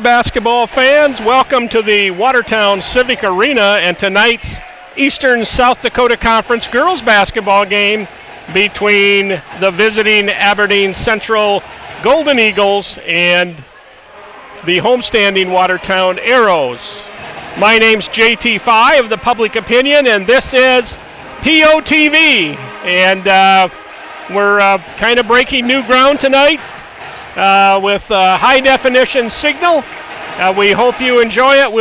basketball fans, welcome to the Watertown Civic Arena and tonight's Eastern South Dakota Conference girls basketball game between the visiting Aberdeen Central Golden Eagles and the homestanding Watertown Arrows. My name's JT5 of the Public Opinion, and this is POTV, and we're kind of breaking new ground tonight with high-definition signal. We hope you enjoy it.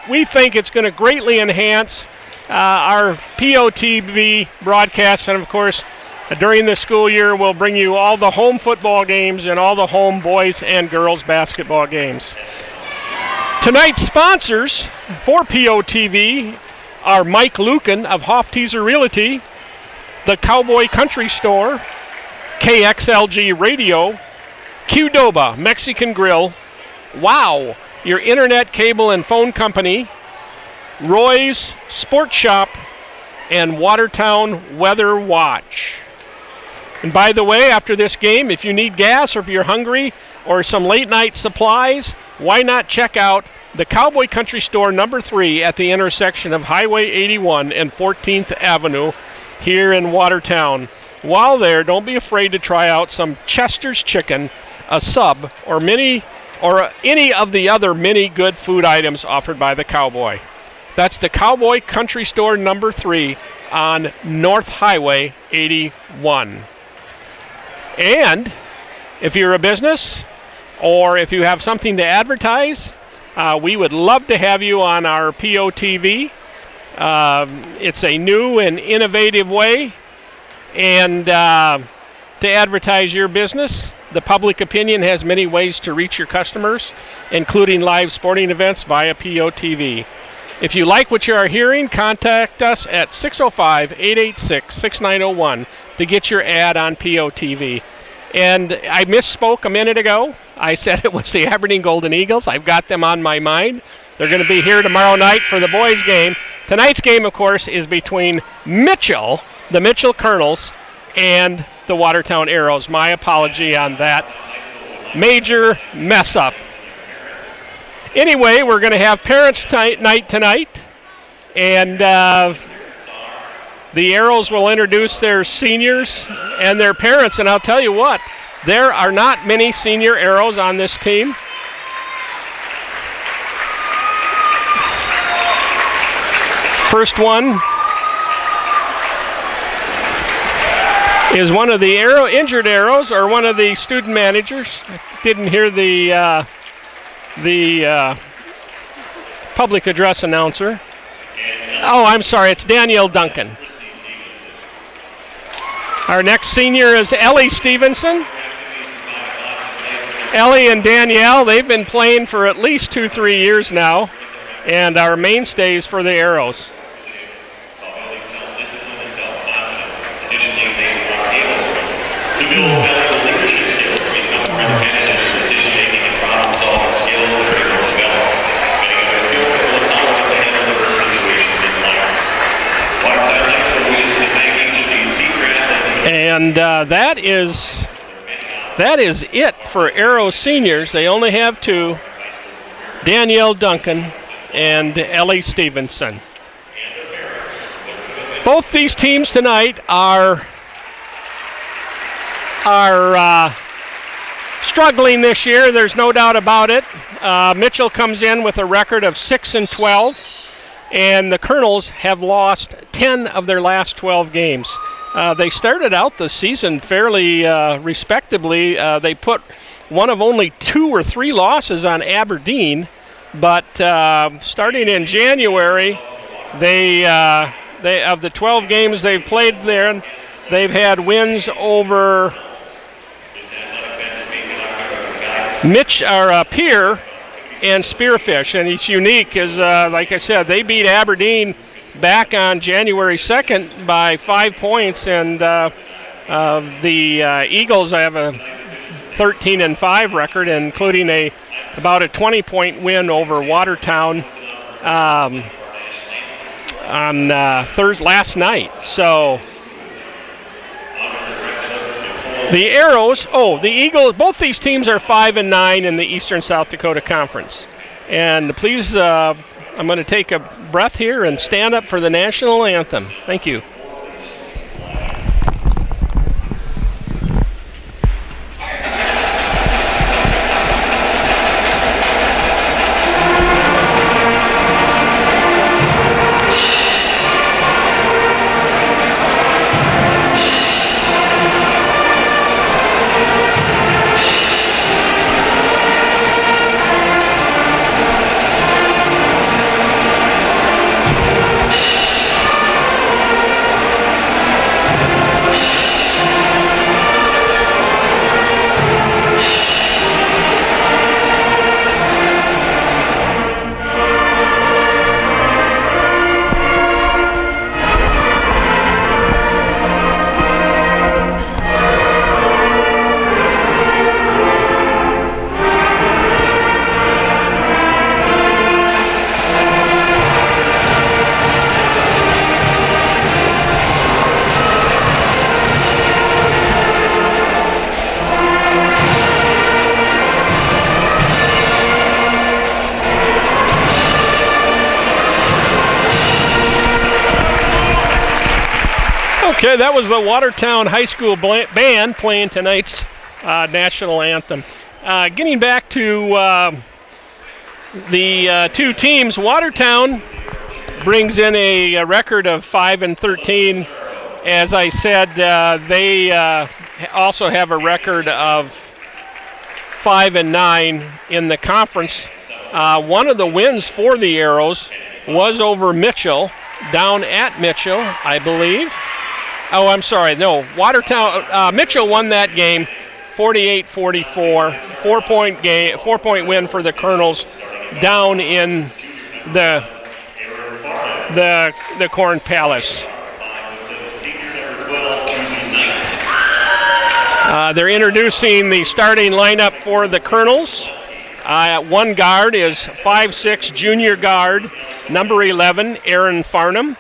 We think it's going to greatly enhance our POTV broadcasts, and of course, during the school year, we'll bring you all the home football games and all the home boys and girls basketball games. Tonight's sponsors for POTV are Mike Lucan of Hoff-Teaser Realty, the Cowboy Country Store, KXLG Radio, Qdoba Mexican Grill, Wow, your internet, cable, and phone company, Roy's Sports Shop, and Watertown Weather Watch. And by the way, after this game, if you need gas or if you're hungry or some late night supplies, why not check out the Cowboy Country Store number 3 at the intersection of Highway 81 and 14th Avenue here in Watertown. While there, don't be afraid to try out some Chester's Chicken, a sub, or any of the other many good food items offered by the Cowboy. That's the Cowboy Country Store number 3 on North Highway 81. And if you're a business or if you have something to advertise, we would love to have you on our POTV. It's a new and innovative way and to advertise your business. The Public Opinion has many ways to reach your customers, including live sporting events via POTV. If you like what you are hearing, contact us at 605-886-6901 to get your ad on POTV. And I misspoke a minute ago. I said it was the Aberdeen Golden Eagles. I've got them on my mind. They're going to be here tomorrow night for the boys' game. Tonight's game, of course, is between the Mitchell Kernels, and the Watertown Arrows. My apology on that major mess up. Anyway, we're going to have parents' night tonight, and the Arrows will introduce their seniors and their parents, and I'll tell you what, there are not many senior Arrows on this team. First one is one of the injured Arrows, or one of the student managers. I didn't hear the public address announcer. Oh, I'm sorry, it's Danielle Duncan. Our next senior is Ellie Stevenson. Ellie and Danielle, they've been playing for at least 2-3 years now, and are mainstays for the Arrows. Valuable leadership skills, become independent decision-making and problem-solving skills that people develop. Many of their skills will allow them to handle diverse situations in life. Watertown High School wishes to thank each of these Seagrant and that is it for Arrow seniors. They only have 2, Danielle Duncan and Ellie Stevenson. Both these teams tonight are struggling this year. There's no doubt about it. Mitchell comes in with a record of 6-12, and the Kernels have lost 10 of their last 12 games. They started out the season fairly respectably. They put one of only 2 or 3 losses on Aberdeen, but starting in January, they of the 12 games they've played there, they've had wins over Pierre and Spearfish, and it's unique as, like I said, they beat Aberdeen back on January 2nd by 5 points, and the Eagles have a 13-5 record, including about a 20-point win over Watertown on last night. So the Eagles, both these teams are 5-9 in the Eastern South Dakota Conference. And please, I'm going to take a breath here and stand up for the national anthem. Thank you. Okay, that was the Watertown High School band playing tonight's national anthem. Getting back to the two teams, Watertown brings in a record of 5-13. As I said, they also have a record of 5-9 in the conference. One of the wins for the Arrows was over Mitchell, down at Mitchell, I believe. Oh, I'm sorry. No, Watertown. Mitchell won that game, 48-44. 4-point win for the Kernels down in the Corn Palace. They're introducing the starting lineup for the Kernels. At one guard is 5'6" junior guard, number 11, Aaron Farnham.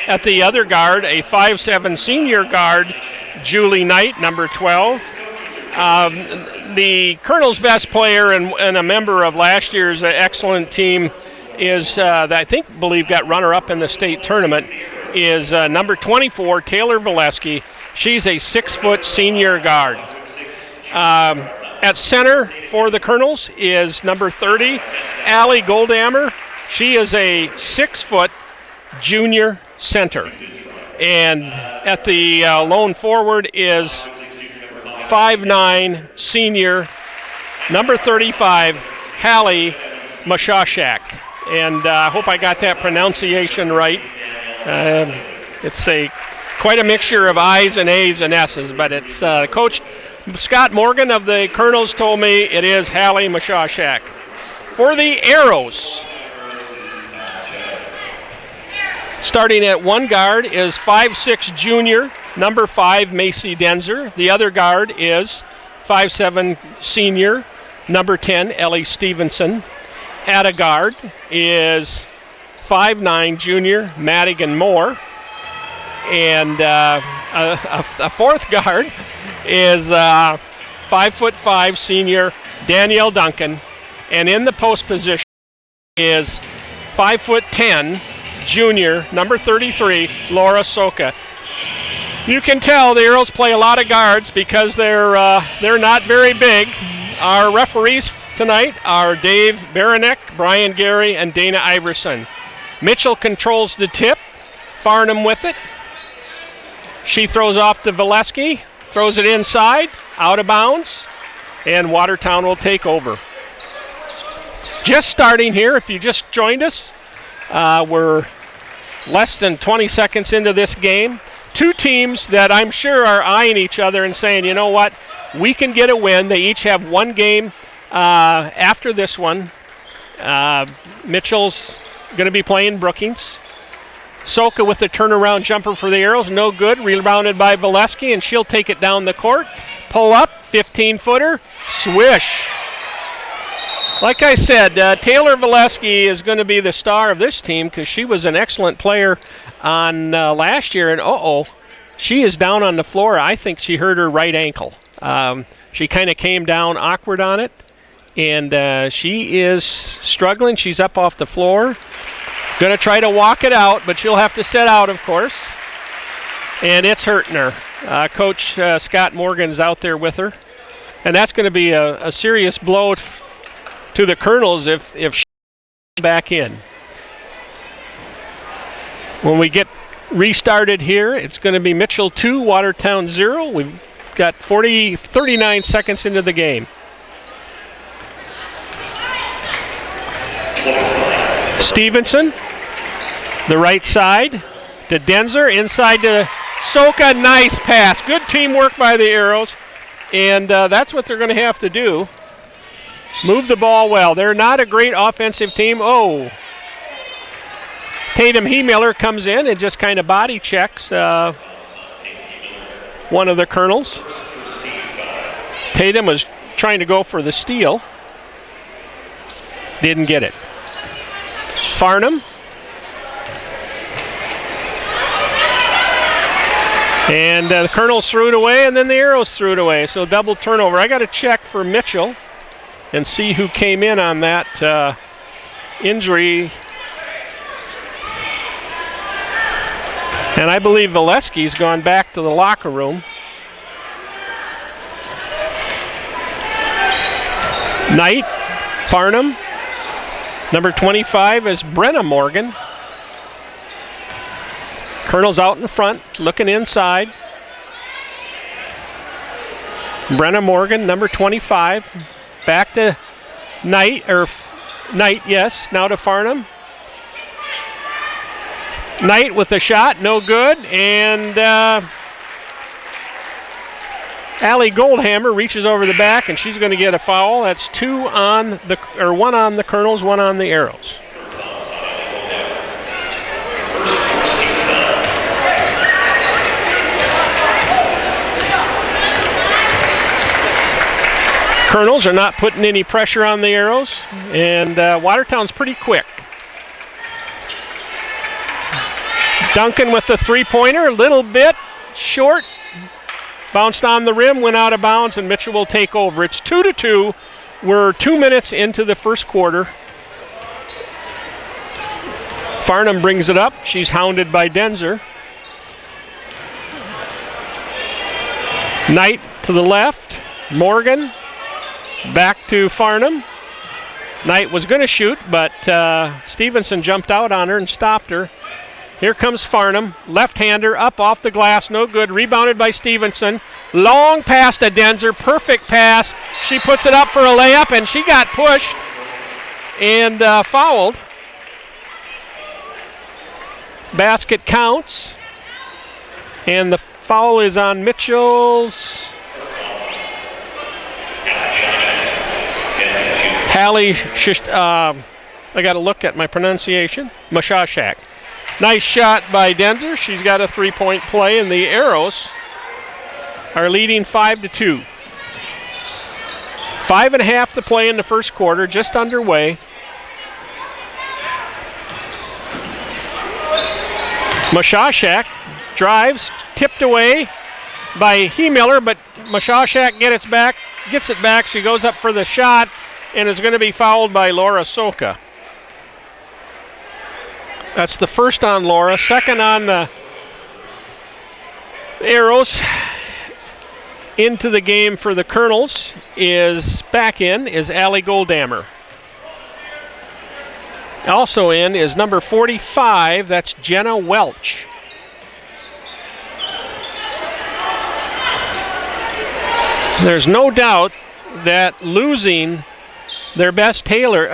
At the other guard, a 5'7" senior guard, Julie Knight, number 12. The Kernels' best player and a member of last year's excellent team is, that I believe got runner-up in the state tournament, is number 24, Taylor Valesky. She's a 6-foot senior guard. At center for the Kernels is number 30, Allie Goldhammer. She is a 6-foot junior center. And at the lone forward is 5'9" senior, number 35, Hallie Mashashak. And I hope I got that pronunciation right. It's quite a mixture of I's and A's and S's, but it's Coach Scott Morgan of the Kernels told me it is Hallie Mashashak. For the Arrows, starting at one guard is 5'6" junior, number 5, Macy Denzer. The other guard is 5'7" senior, number 10, Ellie Stevenson. At a guard is 5'9" junior, Madigan Moore. And a fourth guard is 5'5" senior, Danielle Duncan. And in the post position is 5'10" junior, number 33, Laura Soka. You can tell the Arrows play a lot of guards because they're not very big. Our referees tonight are Dave Baranek, Brian Gary, and Dana Iverson. Mitchell controls the tip, Farnham with it. She throws off to Valesky, throws it inside, out of bounds, and Watertown will take over. Just starting here, if you just joined us, we're less than 20 seconds into this game. Two teams that I'm sure are eyeing each other and saying, you know what, we can get a win. They each have one game after this one. Mitchell's going to be playing Brookings. Soka with the turnaround jumper for the Arrows, no good. Rebounded by Valesky, and she'll take it down the court. Pull up, 15-footer, swish. Like I said, Taylor Valesky is going to be the star of this team because she was an excellent player on last year, and she is down on the floor. I think she hurt her right ankle. She kind of came down awkward on it, and she is struggling. She's up off the floor. Going to try to walk it out, but she'll have to sit out, of course. And it's hurting her. Coach Scott Morgan's out there with her. And that's going to be a serious blow to the Kernels if she's back in. When we get restarted here, it's going to be Mitchell 2, Watertown 0. We've got 39 seconds into the game. Stevenson, the right side to Denzer, inside to Soka. Nice pass. Good teamwork by the Arrows, and that's what they're going to have to do. Move the ball well. They're not a great offensive team. Oh, Tatum Miller comes in and just kind of body checks one of the Kernels. Tatum was trying to go for the steal. Didn't get it. Farnham. And the Kernels threw it away, and then the Arrows threw it away. So double turnover. I got to check for Mitchell and see who came in on that injury. And I believe Valesky's gone back to the locker room. Knight, Farnham. Number 25 is Brenna Morgan. Kernels out in front, looking inside. Brenna Morgan, number 25. Back to Knight, yes, now to Farnham. Knight with the shot, no good, and Allie Goldhammer reaches over the back, and she's going to get a foul. That's one on the Kernels, one on the Arrows. Kernels are not putting any pressure on the Arrows, and Watertown's pretty quick. Duncan with the three-pointer, a little bit short. Bounced on the rim, went out of bounds, and Mitchell will take over. It's 2-2. We're 2 minutes into the first quarter. Farnham brings it up. She's hounded by Denzer. Knight to the left. Morgan back to Farnham. Knight was going to shoot, but Stevenson jumped out on her and stopped her. Here comes Farnham, left-hander, up off the glass, no good. Rebounded by Stevenson. Long pass to Denzer, perfect pass. She puts it up for a layup, and she got pushed and fouled. Basket counts, and the foul is on Mitchell's. Hallie, I got to look at my pronunciation. Mashashak. Nice shot by Denzer. She's got a three-point play, and the Arrows are leading 5-2. 5.5 to play in the first quarter, just underway. Mashashak drives, tipped away by Miller, but Mashashak gets it back. She goes up for the shot and is going to be fouled by Laura Soka. That's the first on Laura. Second on the Arrows. Into the game for the Kernels is Allie Goldhammer. Also in is number 45. That's Jenna Welch. There's no doubt that losing their best player,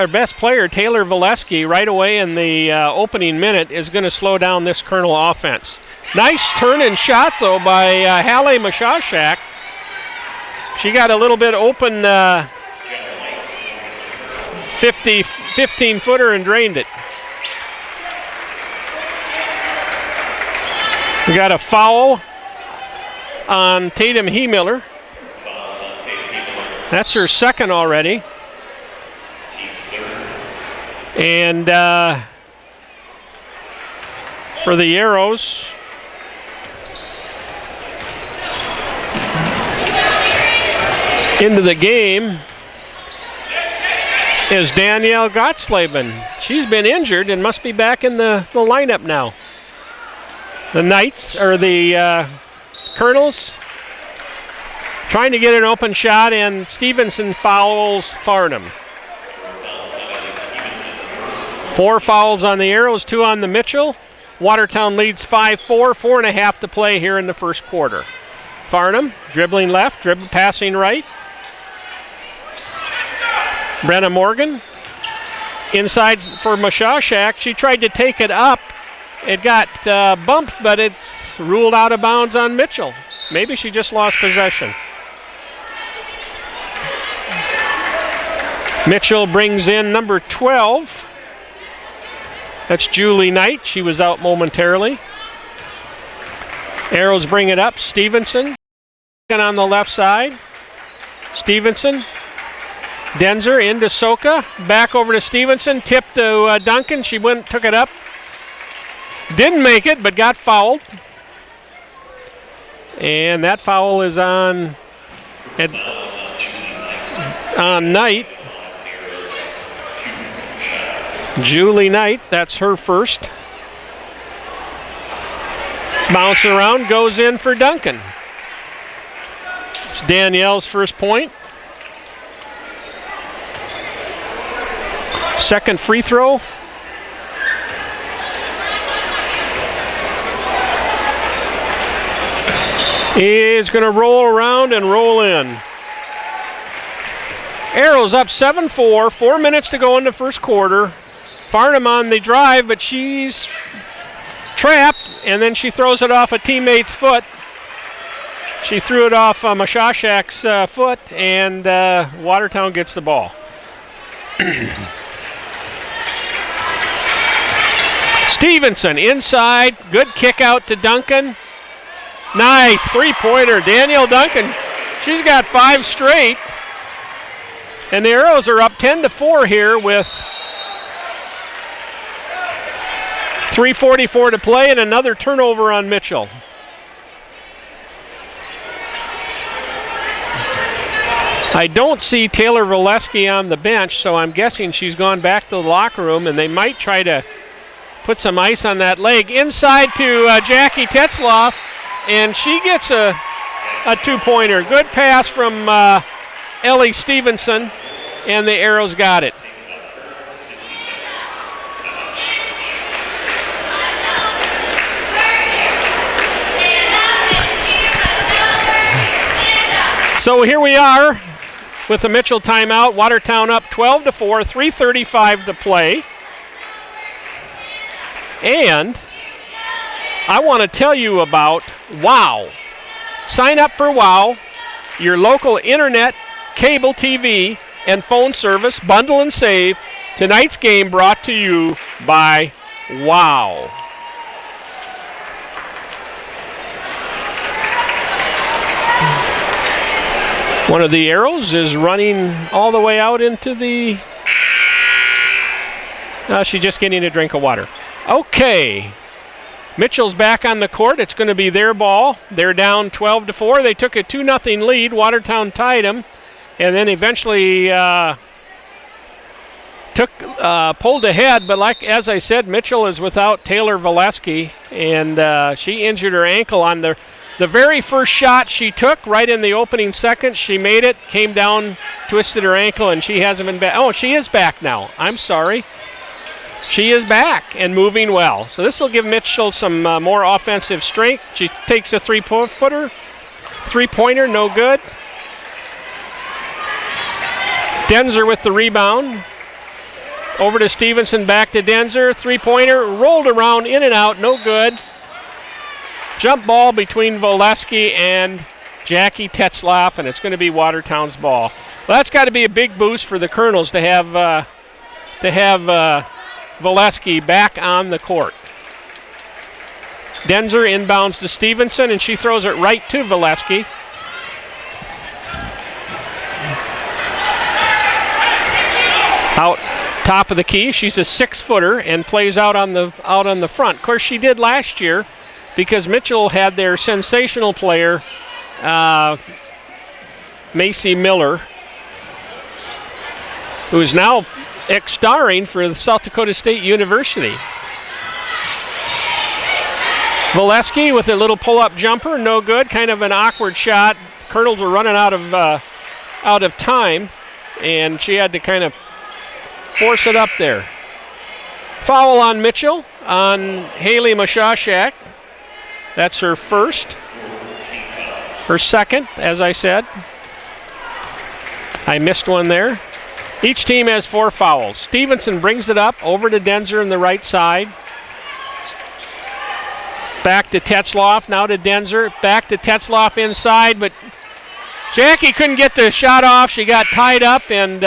Taylor Valesky, right away in the opening minute is going to slow down this Kernel offense. Nice turn and shot, though, by Hallie Mashashak. She got a little bit open 15-footer and drained it. We got a foul on Tatum Miller. That's her second already. And for the Arrows, into the game is Danielle Gottleben. She's been injured and must be back in the lineup now. The Knights, or the Kernels, trying to get an open shot, and Stevenson fouls Farnham. 4 fouls on the Arrows, 2 on the Mitchell. Watertown leads 5-4, 4.5 to play here in the first quarter. Farnham dribbling left, passing right. Brenna Morgan inside for Mashashak. She tried to take it up. It got bumped, but it's ruled out of bounds on Mitchell. Maybe she just lost possession. Mitchell brings in number 12. That's Julie Knight. She was out momentarily. Arrows bring it up. Stevenson on the left side. Stevenson. Denzer into Soka. Back over to Stevenson. Tip to Duncan. She took it up. Didn't make it, but got fouled. And that foul is on Knight. Julie Knight, that's her first. Bouncing around, goes in for Duncan. It's Danielle's first point. Second free throw. Is going to roll around and roll in. Arrows up 7-4, 4 minutes to go in the first quarter. Farnham on the drive, but she's trapped, and then she throws it off a teammate's foot. She threw it off Mashashak's foot, and Watertown gets the ball. Stevenson inside, good kick out to Duncan. Nice three-pointer, Danielle Duncan. She's got 5 straight. And the Arrows are up 10-4 here with 3:44 to play and another turnover on Mitchell. I don't see Taylor Valesky on the bench, so I'm guessing she's gone back to the locker room, and they might try to put some ice on that leg. Inside to Jackie Tetzloff, and she gets a 2-pointer. Good pass from Ellie Stevenson, and the Arrows got it. So here we are with the Mitchell timeout. Watertown up 12-4, 3:35 to play. And I want to tell you about WOW. Sign up for WOW, your local internet, cable TV, and phone service. Bundle and save. Tonight's game brought to you by WOW. One of the Arrows is running all the way out into the... she's just getting a drink of water. Okay. Mitchell's back on the court. It's going to be their ball. They're down 12-4. They took a 2-0 lead. Watertown tied them. And then eventually pulled ahead. But as I said, Mitchell is without Taylor Valesky. And she injured her ankle on the very first shot she took right in the opening second. She made it, came down, twisted her ankle, and she hasn't been back. Oh, she is back now. I'm sorry. She is back and moving well. So this will give Mitchell some more offensive strength. She takes a three-pointer, no good. Denzer with the rebound. Over to Stevenson, back to Denzer. Three-pointer, rolled around, in and out, no good. Jump ball between Valesky and Jackie Tetzloff, and it's going to be Watertown's ball. Well, that's got to be a big boost for the Kernels to have Valesky back on the court. Denzer inbounds to Stevenson, and she throws it right to Valesky. Out top of the key, she's a 6-footer and plays out on the front. Of course, she did last year, because Mitchell had their sensational player, Macy Miller, who is now starring for the South Dakota State University. Valesky with a little pull-up jumper, no good. Kind of an awkward shot. Kernels were running out of time, and she had to kind of force it up there. Foul on Mitchell on Haley Mashashak. That's her first. Her second, as I said. I missed one there. Each team has 4 fouls. Stevenson brings it up over to Denzer on the right side. Back to Tetzloff, now to Denzer. Back to Tetzloff inside, but Jackie couldn't get the shot off. She got tied up, and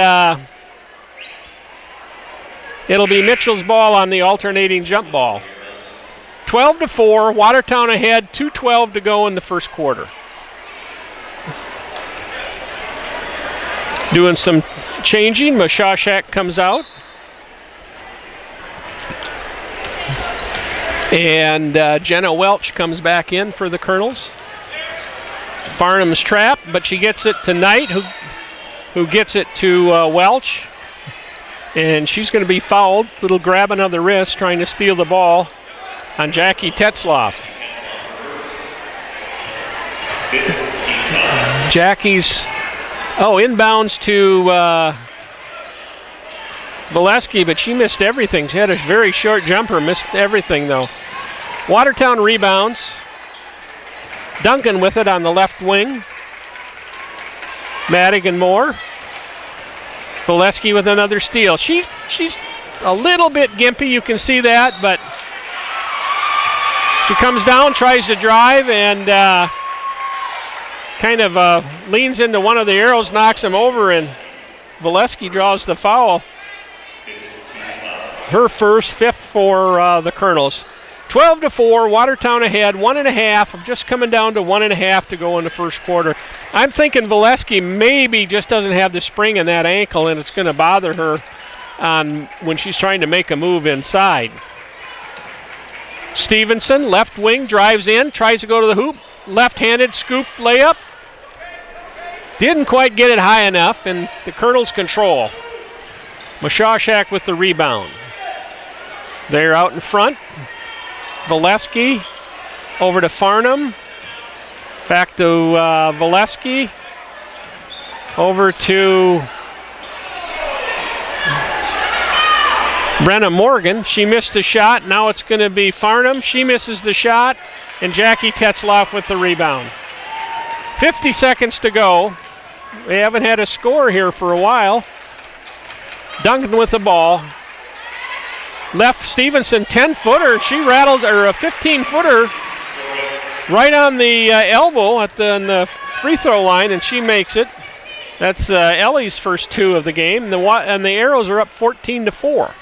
it'll be Mitchell's ball on the alternating jump ball. 12-4, Watertown ahead, 2:12 to go in the first quarter. Doing some changing, Mashashak comes out. And Jenna Welch comes back in for the Kernels. Farnham's trapped, but she gets it to Knight, who gets it to Welch. And she's going to be fouled. Little grabbing of the wrist, trying to steal the ball on Jackie Tetzloff. Jackie's, inbounds to Valesky, but she missed everything. She had a very short jumper, missed everything though. Watertown rebounds. Duncan with it on the left wing. Madigan Moore. Valesky with another steal. She's a little bit gimpy, you can see that, but she comes down, tries to drive, and kind of leans into one of the arrows, knocks him over, and Valesky draws the foul. Her first, 5th for the Kernels. 12-4, Watertown ahead, 1.5. Just coming down to 1.5 to go in the first quarter. I'm thinking Valesky maybe just doesn't have the spring in that ankle, and it's going to bother her when she's trying to make a move inside. Stevenson, left wing, drives in, tries to go to the hoop. Left-handed scoop layup. Didn't quite get it high enough, and the Kernels control. Mashashak with the rebound. They're out in front. Valesky over to Farnham. Back to Valesky. Over to Brenna Morgan. She missed the shot. Now it's going to be Farnham. She misses the shot. And Jackie Tetzloff with the rebound. 50 seconds to go. We haven't had a score here for a while. Duncan with the ball. Left Stevenson, 10-footer. She rattles, or a 15-footer right on the elbow on the free throw line, and she makes it. That's Ellie's first 2 of the game, and the Arrows are up 14-4.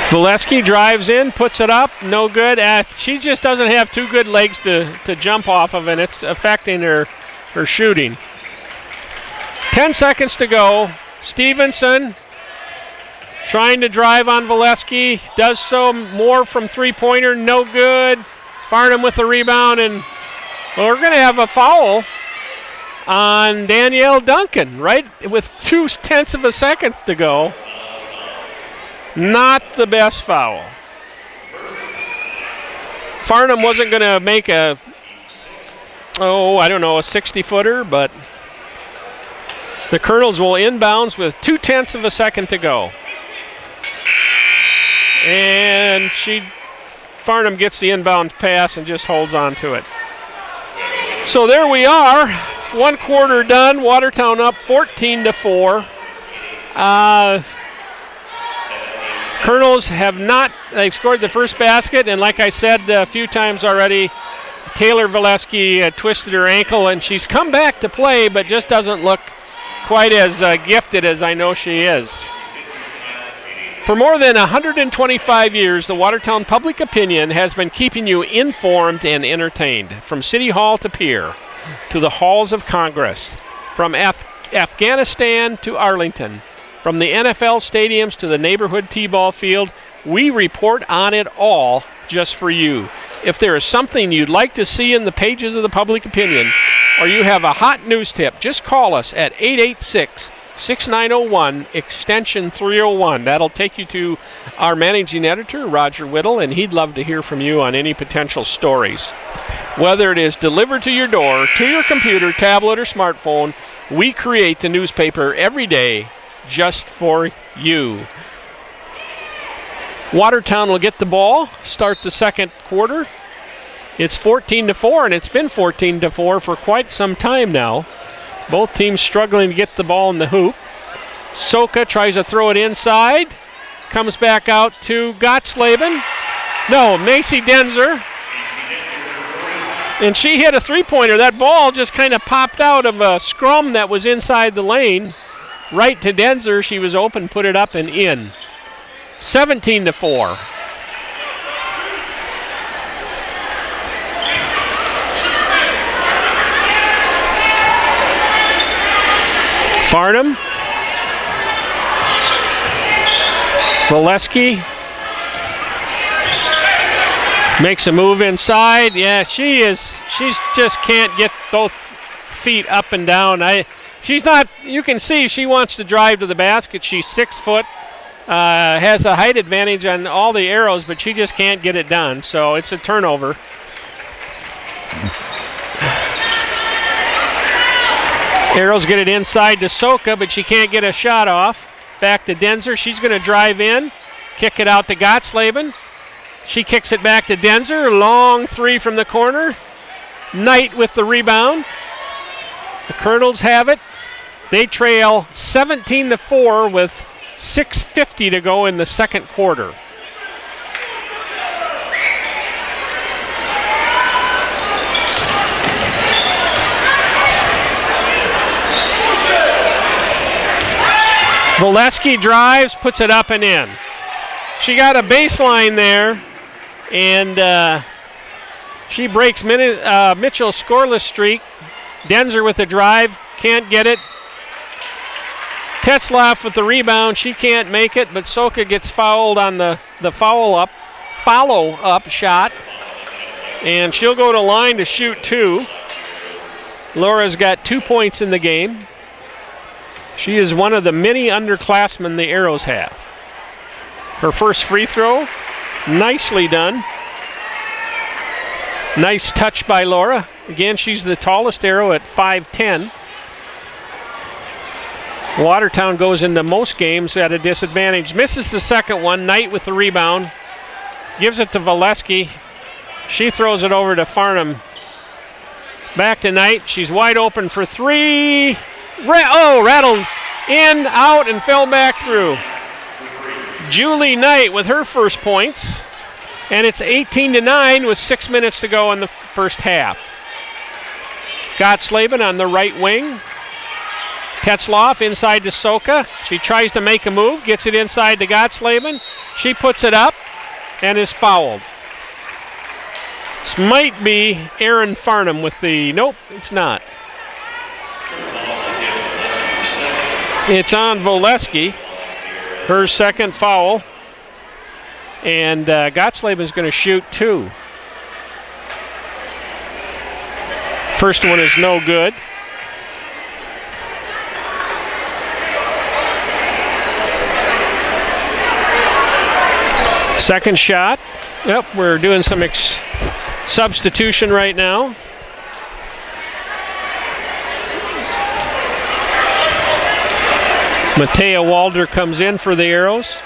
Valesky drives in, puts it up, no good. She just doesn't have 2 good legs to jump off of, and it's affecting her shooting. 10 seconds to go. Stevenson trying to drive on Valesky. Does so more from three-pointer. No good. Farnham with the rebound. And we're going to have a foul on Danielle Duncan, right? With 0.2 of a second to go. Not the best foul. Farnham wasn't going to make a 60-footer, but the Kernels will inbounds with 0.2 of a second to go. And Farnham gets the inbound pass and just holds on to it. So there we are, 1 quarter done, Watertown up 14-4. Kernels they've scored the first basket, and like I said a few times already, Taylor Valesky twisted her ankle, and she's come back to play, but just doesn't look quite as gifted as I know she is. For more than 125 years, the Watertown Public Opinion has been keeping you informed and entertained. From City Hall to Pier, to the halls of Congress, from Afghanistan to Arlington, from the NFL stadiums to the neighborhood T-ball field, we report on it all just for you. If there is something you'd like to see in the pages of the public opinion, or you have a hot news tip, just call us at 886-6901, extension 301. That'll take you to our managing editor, Roger Whittle, and he'd love to hear from you on any potential stories. Whether it is delivered to your door, to your computer, tablet, or smartphone, we create the newspaper every day just for you. Watertown will get the ball, start the second quarter. It's 14-4, and it's been 14-4 for quite some time now. Both teams struggling to get the ball in the hoop. Soka tries to throw it inside. Comes back out to Gottsleben. No, Macy Denzer. And she hit a three-pointer. That ball just kind of popped out of a scrum that was inside the lane. Right to Denzer. She was open, put it up and in. 17-4. Farnham. Valesky makes a move inside. Yeah, she just can't get both feet up and down. She's not, you can see she wants to drive to the basket. She's 6 foot. Has a height advantage on all the arrows, but she just can't get it done. So it's a turnover. Arrows get it inside to Soka, but she can't get a shot off. Back to Denzer. She's going to drive in, kick it out to Gottsleben. She kicks it back to Denzer. Long three from the corner. Knight with the rebound. The Kernels have it. They trail 17-4 with 6:50 to go in the second quarter. Valesky drives, puts it up and in. She got a baseline there, and she breaks Mitchell's scoreless streak. Denzer with the drive, can't get it. Tetzlaff with the rebound, she can't make it, but Soka gets fouled on the follow-up shot, and she'll go to line to shoot two. Laura's got 2 points in the game. She is one of the many underclassmen the Arrows have. Her first free throw, nicely done. Nice touch by Laura. Again, she's the tallest Arrow at 5'10". Watertown goes into most games at a disadvantage. Misses the second one. Knight with the rebound. Gives it to Valesky. She throws it over to Farnham. Back to Knight. She's wide open for three. Rattled in, out, and fell back through. Julie Knight with her first points. And it's 18-9 with 6 minutes to go in the first half. Gottsleben on the right wing. Tetzlaff inside to Soka. She tries to make a move, gets it inside to Gottsleben. She puts it up and is fouled. This might be Aaron Farnham with the, nope, it's not. It's on Valesky, her second foul. And Gottsleben is going to shoot two. First one is no good. Second shot. Yep, we're doing some substitution right now. Matea Walder comes in for the Arrows.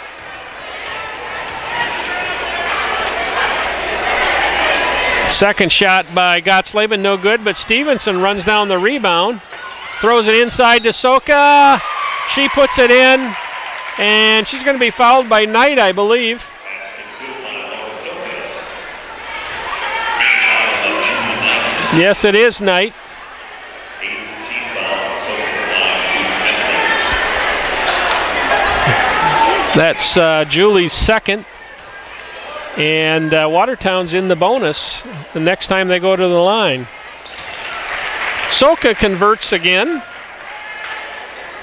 Second shot by Gottsleben, no good, but Stevenson runs down the rebound. Throws it inside to Soka. She puts it in, and she's going to be fouled by Knight, I believe. Yes, it is Knight. That's Julie's second. And Watertown's in the bonus the next time they go to the line. Soka converts again.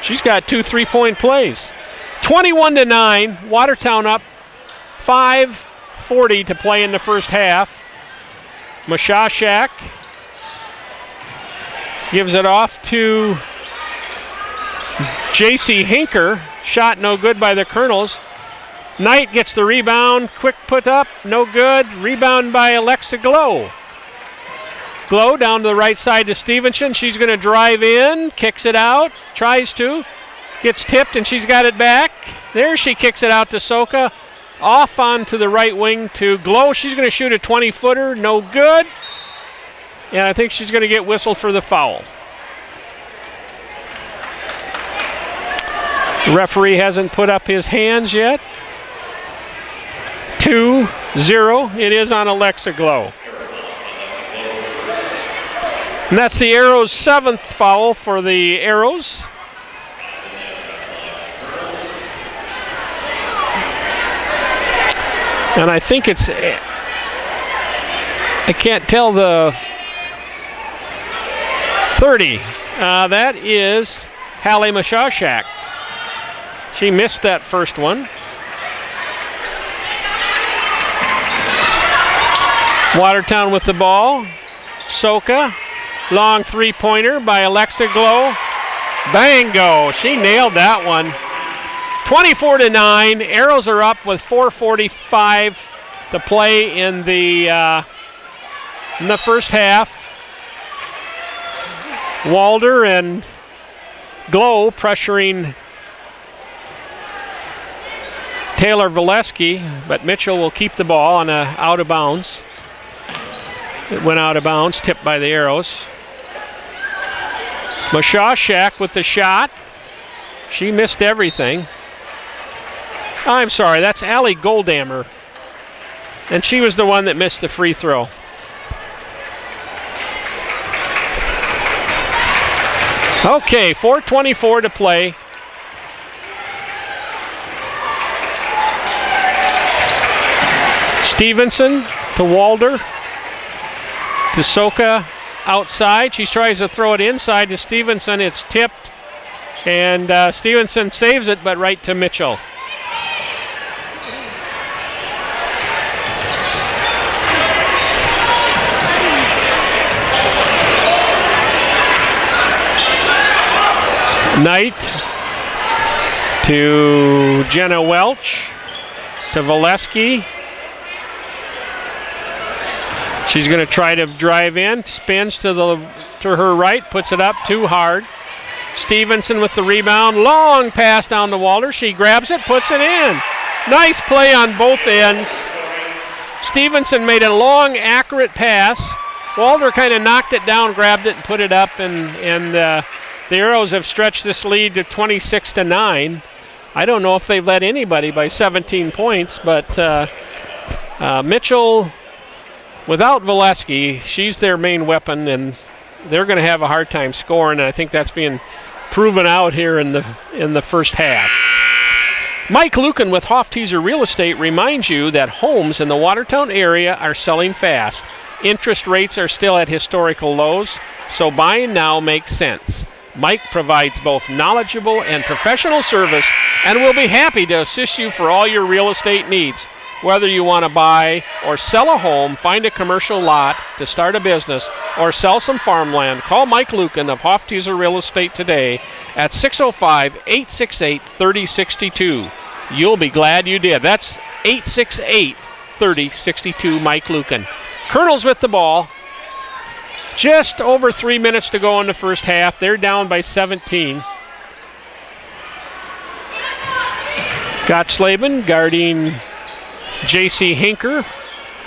She's got 2 3-point plays. 21-9, Watertown up. 5:40 to play in the first half. Mashashak gives it off to J.C. Hinker. Shot no good by the Kernels. Knight gets the rebound. Quick put up, no good. Rebound by Alexa Glow. Glow down to the right side to Stevenson. She's going to drive in, kicks it out, tries to, gets tipped, and she's got it back. There she kicks it out to Soka. Off onto the right wing to Glow. She's going to shoot a 20-footer, no good. And I think she's going to get whistled for the foul. The referee hasn't put up his hands yet. 2-0. It is on Alexa Glow. And that's the Arrows' 7th foul for the Arrows. And I think it's, I can't tell the 30. That is Hallie Mashashak. She missed that first one. Watertown with the ball. Soka. Long three-pointer by Alexa Glow. Bango. She nailed that one. 24-9. Arrows are up with 4:45 to play in the first half. Walder and Glow pressuring Taylor Valesky, but Mitchell will keep the ball on a out of bounds. It went out of bounds, tipped by the Arrows. Mashashak with the shot. She missed everything. I'm sorry, that's Allie Goldammer. And she was the one that missed the free throw. Okay, 4:24 to play. Stevenson to Walder. To Soka outside. She tries to throw it inside to Stevenson. It's tipped. And Stevenson saves it, but right to Mitchell. Knight to Jenna Welch. To Valesky. She's going to try to drive in, spins to her right, puts it up too hard. Stevenson with the rebound, long pass down to Walder. She grabs it, puts it in. Nice play on both ends. Stevenson made a long, accurate pass. Walder kind of knocked it down, grabbed it, and put it up, and the Arrows have stretched this lead to 26-9. I don't know if they've led anybody by 17 points, but Mitchell, without Valesky, she's their main weapon, and they're going to have a hard time scoring, and I think that's being proven out here in the first half. Mike Lucan with Hofteaser Real Estate reminds you that homes in the Watertown area are selling fast. Interest rates are still at historical lows, so buying now makes sense. Mike provides both knowledgeable and professional service and will be happy to assist you for all your real estate needs. Whether you want to buy or sell a home, find a commercial lot to start a business, or sell some farmland, call Mike Lucan of Hofteaser Real Estate today at 605-868-3062. You'll be glad you did. That's 868-3062, Mike Lucan. Kernels with the ball. Just over 3 minutes to go in the first half. They're down by 17. Gottsleben guarding J.C. Hinker.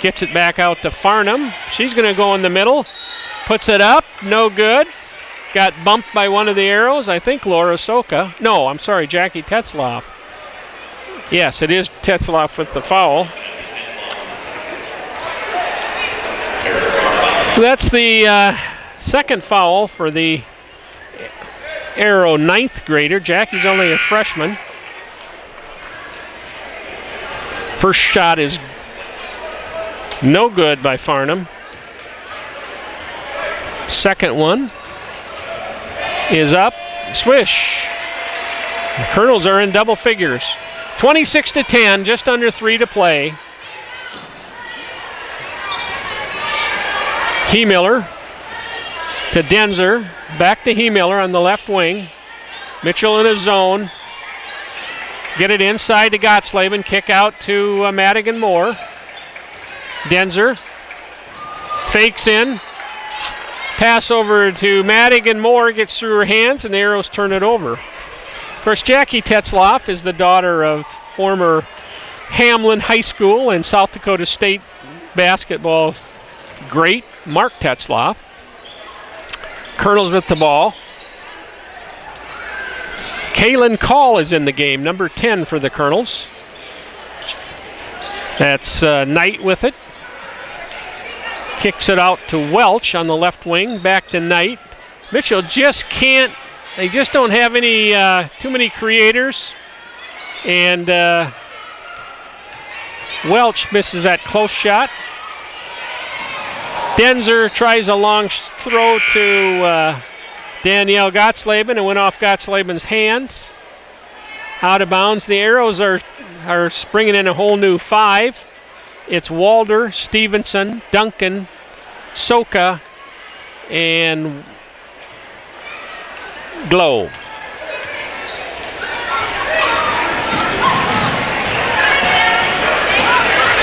Gets it back out to Farnham. She's going to go in the middle. Puts it up. No good. Got bumped by one of the Arrows. I think Laura Soka. No, I'm sorry, Jackie Tetzloff. Yes, it is Tetzloff with the foul. That's the second foul for the Arrow 9th grader. Jackie's only a freshman. First shot is no good by Farnham. Second one is up. Swish. The Kernels are in double figures. 26-10, just under 3 to play. Miller to Denzer. Back to Miller on the left wing. Mitchell in his zone. Get it inside to Gottsleben. Kick out to Madigan Moore. Denzer fakes in. Pass over to Madigan Moore. Gets through her hands, and the Arrows turn it over. Of course, Jackie Tetzloff is the daughter of former Hamlin High School and South Dakota State basketball great Mark Tetzloff. Kernels with the ball. Kaylin Call is in the game, number 10 for the Kernels. That's Knight with it. Kicks it out to Welch on the left wing, back to Knight. Mitchell just can't, they just don't have any, too many creators. And Welch misses that close shot. Denzer tries a long throw to Danielle Gottsleben. It went off Gottslaben's hands. Out of bounds. The Arrows are bringing in a whole new 5. It's Walder, Stevenson, Duncan, Soka, and Glow.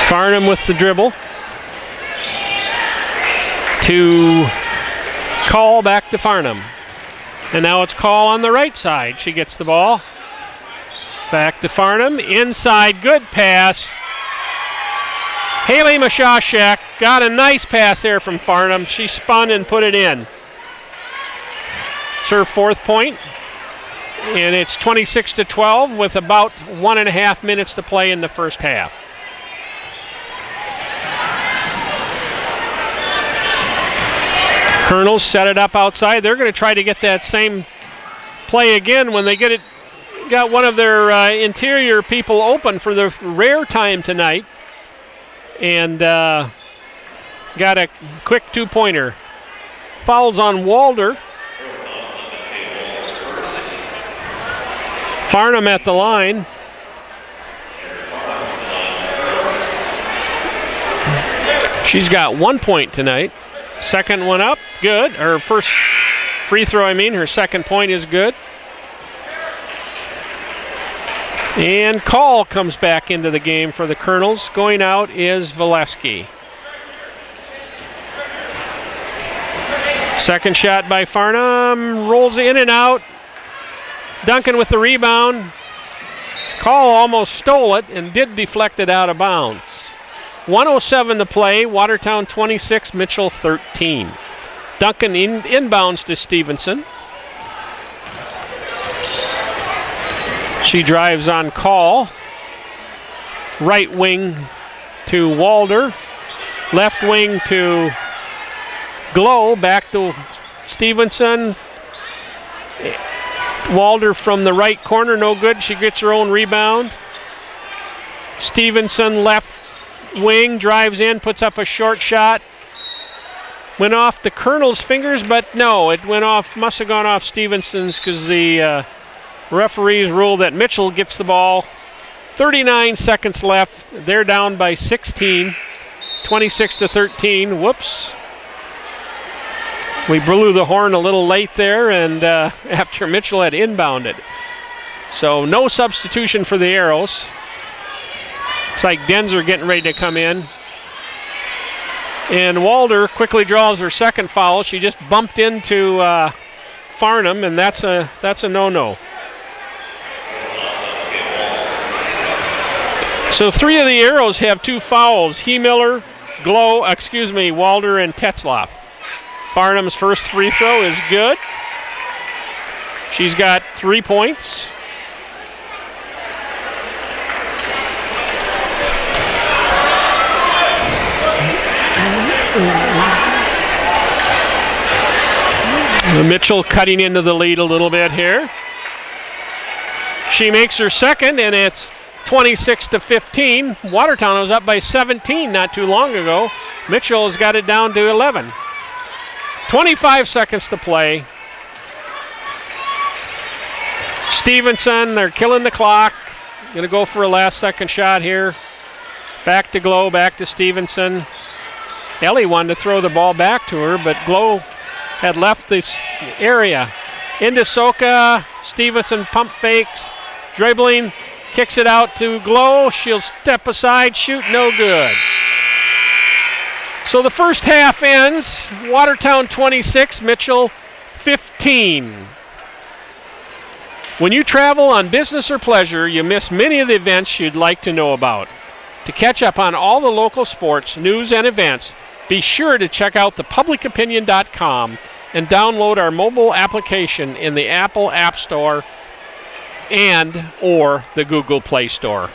Farnham with the dribble. To Call, back to Farnham. And now it's Call on the right side. She gets the ball. Back to Farnham. Inside, good pass. Haley Mashashek got a nice pass there from Farnham. She spun and put it in. It's her 4th point. And it's 26-12 with about 1.5 minutes to play in the first half. Kernels set it up outside. They're going to try to get that same play again when they got one of their interior people open for the rare time tonight. And got a quick 2-pointer. Fouls on Walder. Farnham at the line. She's got 1 point tonight. Second one up, good. Her first free throw, her second point is good. And Call comes back into the game for the Kernels. Going out is Valesky. Second shot by Farnham, rolls in and out. Duncan with the rebound. Call almost stole it and did deflect it out of bounds. 1:07 to play, Watertown 26, Mitchell 13. Duncan inbounds to Stevenson. She drives on Call. Right wing to Walder. Left wing to Glow, back to Stevenson. Walder from the right corner, no good. She gets her own rebound. Stevenson left wing, drives in, puts up a short shot. Went off the Kernels' fingers, but no, it went off, must have gone off Stevenson's because the referees ruled that Mitchell gets the ball. 39 seconds left. They're down by 16, 26-13. Whoops. We blew the horn a little late there, and after Mitchell had inbounded. So no substitution for the Arrows. It's like Denzer getting ready to come in. And Walder quickly draws her second foul. She just bumped into Farnham, and that's a no-no. So 3 of the Arrows have 2 fouls. Miller, Walder, and Tetzloff. Farnham's first free throw is good. She's got 3 points. Mitchell cutting into the lead a little bit here. She makes her second, and it's 26-15. Watertown was up by 17 not too long ago. Mitchell has got it down to 11. 25 seconds to play. Stevenson, they're killing the clock. Going to go for a last second shot here. Back to Glow, back to Stevenson. Ellie wanted to throw the ball back to her, but Glow had left this area. Into Soka. Stevenson pump fakes. Dribbling. Kicks it out to Glow. She'll step aside. Shoot. No good. So the first half ends. Watertown 26. Mitchell 15. When you travel on business or pleasure, you miss many of the events you'd like to know about. To catch up on all the local sports, news, and events, be sure to check out thepublicopinion.com and download our mobile application in the Apple App Store and or the Google Play Store.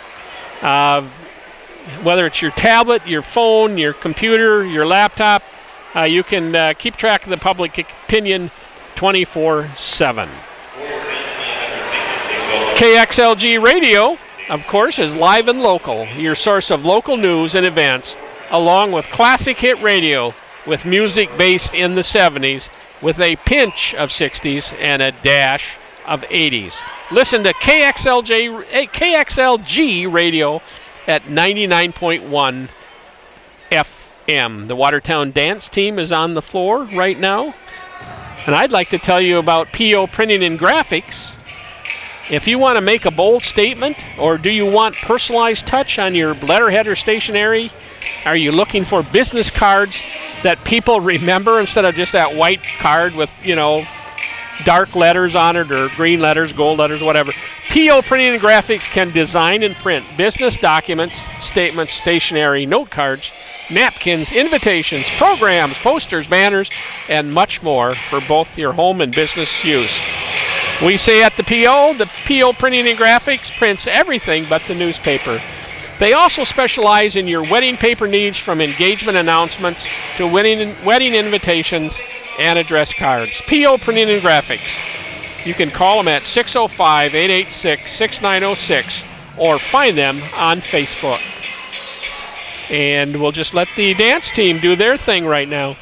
Whether it's your tablet, your phone, your computer, your laptop, you can keep track of the Public Opinion 24/7. KXLG Radio, of course, is live and local, your source of local news and events, along with classic hit radio with music based in the 70s with a pinch of 60s and a dash of 80s. Listen to KXLG Radio at 99.1 FM. The Watertown dance team is on the floor right now. And I'd like to tell you about PO Printing and Graphics. If you want to make a bold statement, or do you want personalized touch on your letterhead or stationery? Are you looking for business cards that people remember instead of just that white card with, dark letters on it, or green letters, gold letters, whatever? PO Printing and Graphics can design and print business documents, statements, stationery, note cards, napkins, invitations, programs, posters, banners, and much more for both your home and business use. We say at the PO Printing and Graphics prints everything but the newspaper. They also specialize in your wedding paper needs, from engagement announcements to wedding invitations and address cards. PO Printing and Graphics. You can call them at 605-886-6906 or find them on Facebook. And we'll just let the dance team do their thing right now.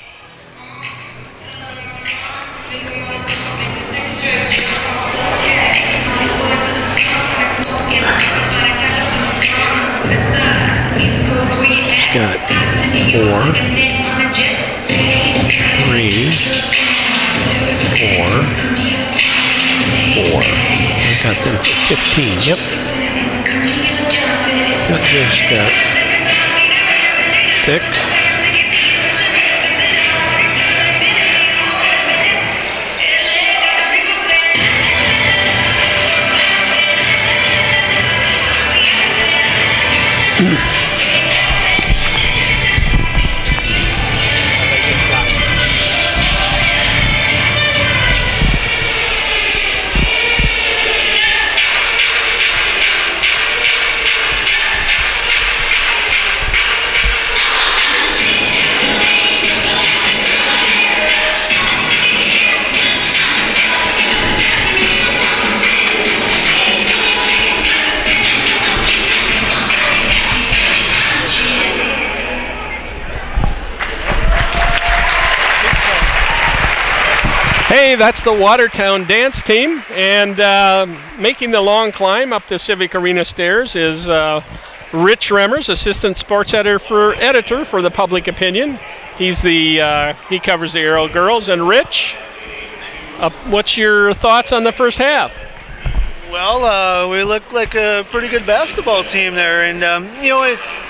Got 4, 3, 4, 4. I got them for 15. Yep. Just got 6. Hey, that's the Watertown dance team, and making the long climb up the Civic Arena stairs is Rich Remmers, assistant sports editor for the Public Opinion. He covers the Arrow girls. And Rich, what's your thoughts on the first half? Well, we look like a pretty good basketball team there, and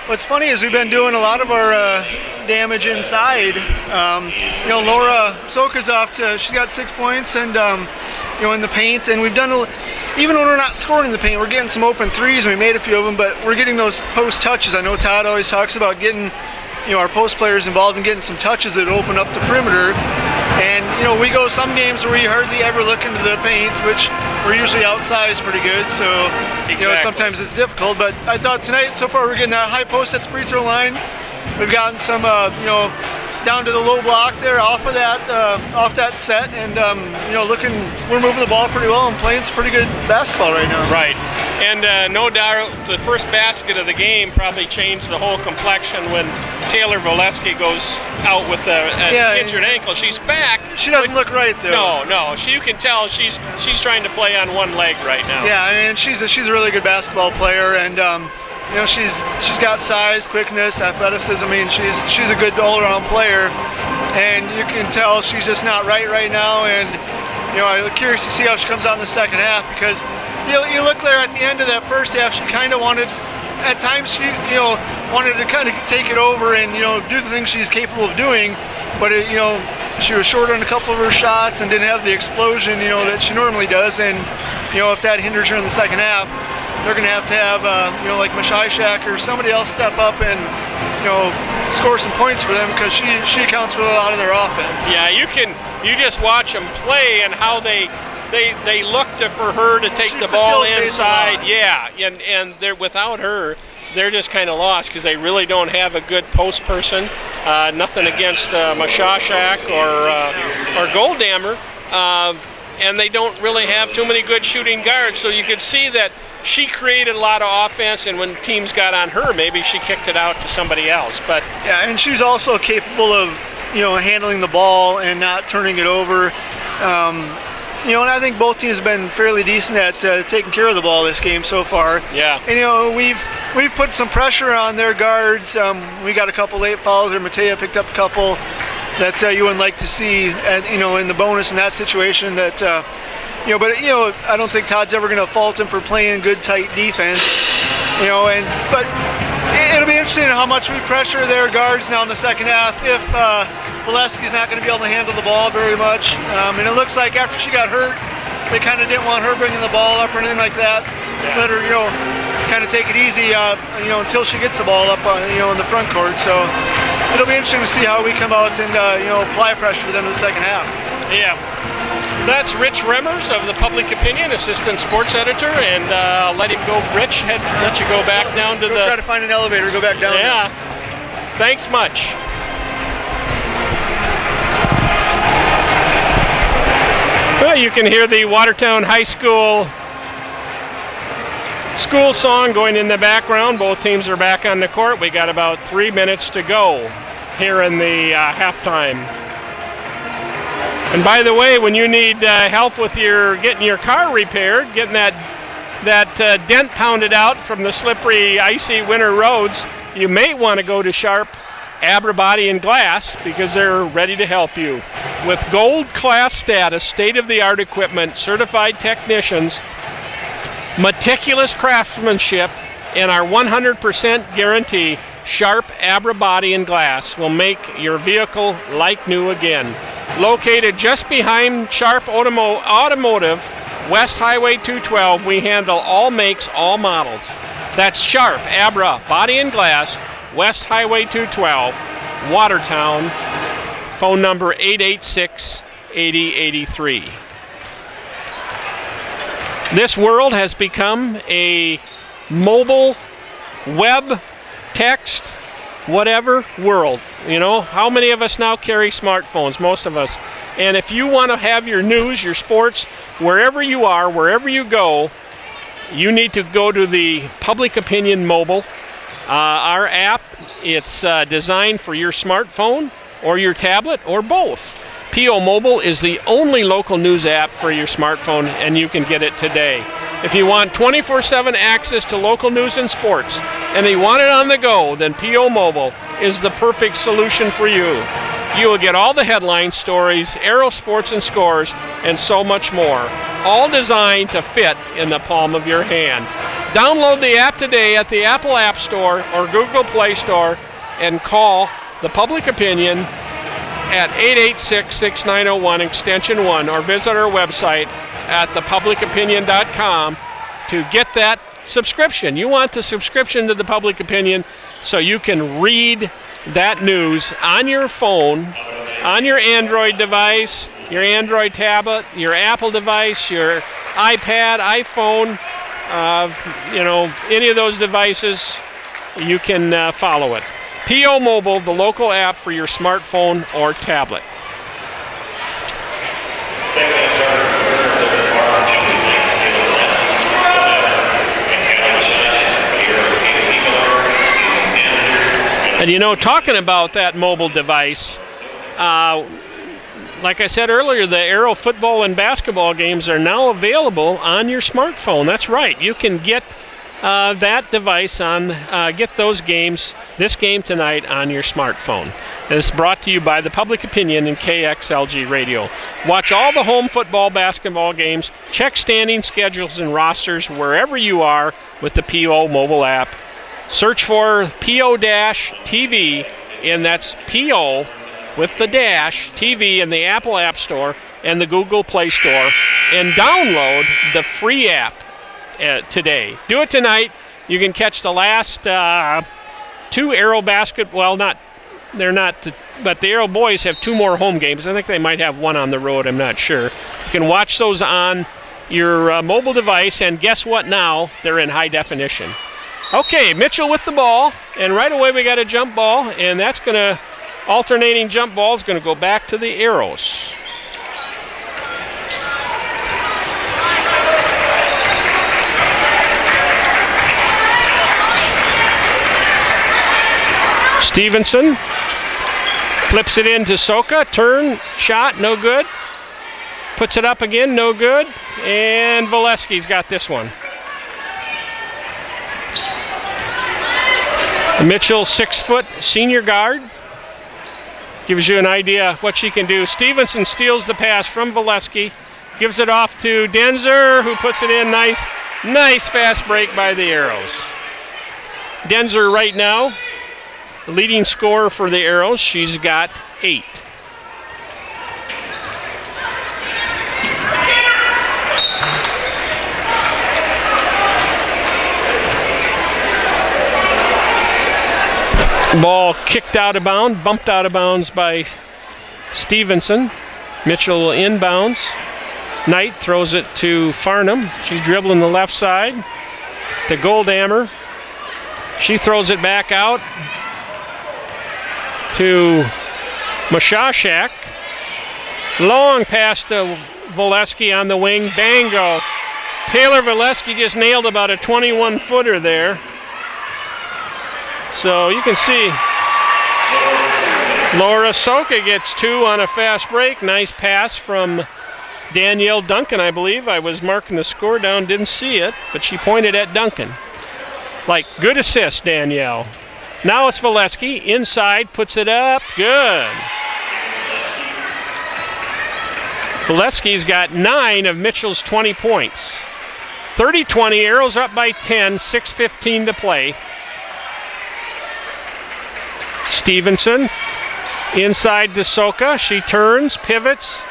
what's funny is we've been doing a lot of our damage inside. Laura Soka's she's got 6 points, and in the paint, and we've done even when we're not scoring in the paint, we're getting some open threes, and we made a few of them, but we're getting those post touches. I know Todd always talks about getting our post players involved and getting some touches that open up the perimeter. And we go some games where we hardly ever look into the paint, which we're usually outsized pretty good, so sometimes it's difficult. But I thought tonight, so far, we're getting that high post at the free throw line. We've gotten some down to the low block there off that set, and we're moving the ball pretty well and playing some pretty good basketball right now. Right, and no doubt the first basket of the game probably changed the whole complexion when Taylor Voleski goes out with an injured ankle. She's back. She doesn't look right though. No, you can tell she's trying to play on one leg right now. Yeah, I mean she's a really good basketball player, and she's got size, quickness, athleticism. I mean, she's a good all-around player, and you can tell she's just not right now. And I'm curious to see how she comes out in the second half, because you look there at the end of that first half, she kind of wanted, at times she wanted to kind of take it over and do the things she's capable of doing, but she was short on a couple of her shots and didn't have the explosion that she normally does. And if that hinders her in the second half, they're going to have like Mashishak or somebody else step up and score some points for them, because she accounts for a lot of their offense. Yeah, you just watch them play and how they look for her to take the ball inside. Yeah, and they're without her, they're just kind of lost, because they really don't have a good post person. Nothing against Mashishak or Goldammer, and they don't really have too many good shooting guards. So you could see that she created a lot of offense, and when teams got on her, maybe she kicked it out to somebody else. But yeah, and she's also capable of handling the ball and not turning it over. And I think both teams have been fairly decent at taking care of the ball this game so far. Yeah. And we've put some pressure on their guards. We got a couple late fouls, or Matea picked up a couple that you wouldn't like to see, in the bonus in that situation. That but I don't think Todd's ever going to fault him for playing good, tight defense. But it'll be interesting how much we pressure their guards now in the second half. If Valesky's not going to be able to handle the ball very much, and it looks like after she got hurt, they kind of didn't want her bringing the ball up or anything like that. Yeah. Let her, kind of take it easy, until she gets the ball up, in the front court. So it'll be interesting to see how we come out and apply pressure to them in the second half. Yeah. That's Rich Remmers of the Public Opinion, assistant sports editor, and I'll let him go. Rich, let you go back down to go try to find an elevator, go back down. Yeah. Thanks much. Well, you can hear the Watertown High School song going in the background. Both teams are back on the court. We got about 3 minutes to go here in the halftime. And by the way, when you need help with getting your car repaired, getting that dent pounded out from the slippery, icy winter roads, you may want to go to Sharp Abra Body and Glass, because they're ready to help you. With gold class status, state-of-the-art equipment, certified technicians, meticulous craftsmanship, and our 100% guarantee, Sharp Abra Body and Glass will make your vehicle like new again. Located just behind Sharp Automotive, West Highway 212, we handle all makes, all models. That's Sharp Abra Body and Glass, West Highway 212, Watertown. Phone number 886-8083. This world has become a mobile, web, text, whatever world. How many of us now carry smartphones? Most of us. And if you want to have your news, your sports, wherever you are, wherever you go, you need to go to the Public Opinion Mobile. Our app, it's designed for your smartphone or your tablet or both. PO Mobile is the only local news app for your smartphone, and you can get it today. If you want 24/7 access to local news and sports, and you want it on the go, then PO Mobile is the perfect solution for you. You will get all the headline stories, Arrow sports and scores, and so much more, all designed to fit in the palm of your hand. Download the app today at the Apple App Store or Google Play Store, and call the Public Opinion at 886-6901 extension 1, or visit our website at thepublicopinion.com to get that subscription. You want the subscription to the Public Opinion so you can read that news on your phone, on your Android device, your Android tablet, your Apple device, your iPad, iPhone, any of those devices, you can follow it. PO Mobile, the local app for your smartphone or tablet. And talking about that mobile device, like I said earlier, the Arrow football and basketball games are now available on your smartphone. That's right. You can get that device on, get those games, this game tonight on your smartphone. This is brought to you by the Public Opinion and KXLG Radio. Watch all the home football, basketball games. Check standing schedules and rosters wherever you are with the PO mobile app. Search for PO-TV, and that's PO with the dash TV in the Apple App Store and the Google Play Store, and download the free app today. Do it tonight. You can catch the last 2 Arrow they're not, but the Arrow boys have 2 more home games. I think they might have 1 on the road. I'm not sure. You can watch those on your mobile device, and guess what now? They're in high definition. Okay, Mitchell with the ball, and right away we got a jump ball, and that's going to, alternating jump ball is going to go back to the Arrows. Stevenson flips it into Soka. Turn, shot, no good. Puts it up again, no good. And Valesky's got this one. Mitchell, 6-foot senior guard. Gives you an idea of what she can do. Stevenson steals the pass from Valesky. Gives it off to Denzer, who puts it in. Nice fast break by the Arrows. Denzer right now, the leading scorer for the Arrows. She's got 8. Ball kicked out of bounds, bumped out of bounds by Stevenson. Mitchell inbounds. Knight throws it to Farnham. She's dribbling the left side to Goldhammer. She throws it back out to Mashashak. Long pass to Valesky on the wing. Bango. Taylor Valesky just nailed about a 21-footer there. So you can see Laura Soka gets 2 on a fast break. Nice pass from Danielle Duncan, I believe. I was marking the score down, didn't see it, but she pointed at Duncan. Like, good assist, Danielle. Now it's Valesky. Inside, puts it up. Good. Valesky's got 9 of Mitchell's 20 points. 30-20, Arrows up by 10, 6:15 to play. Stevenson inside to Soka. She turns, pivots.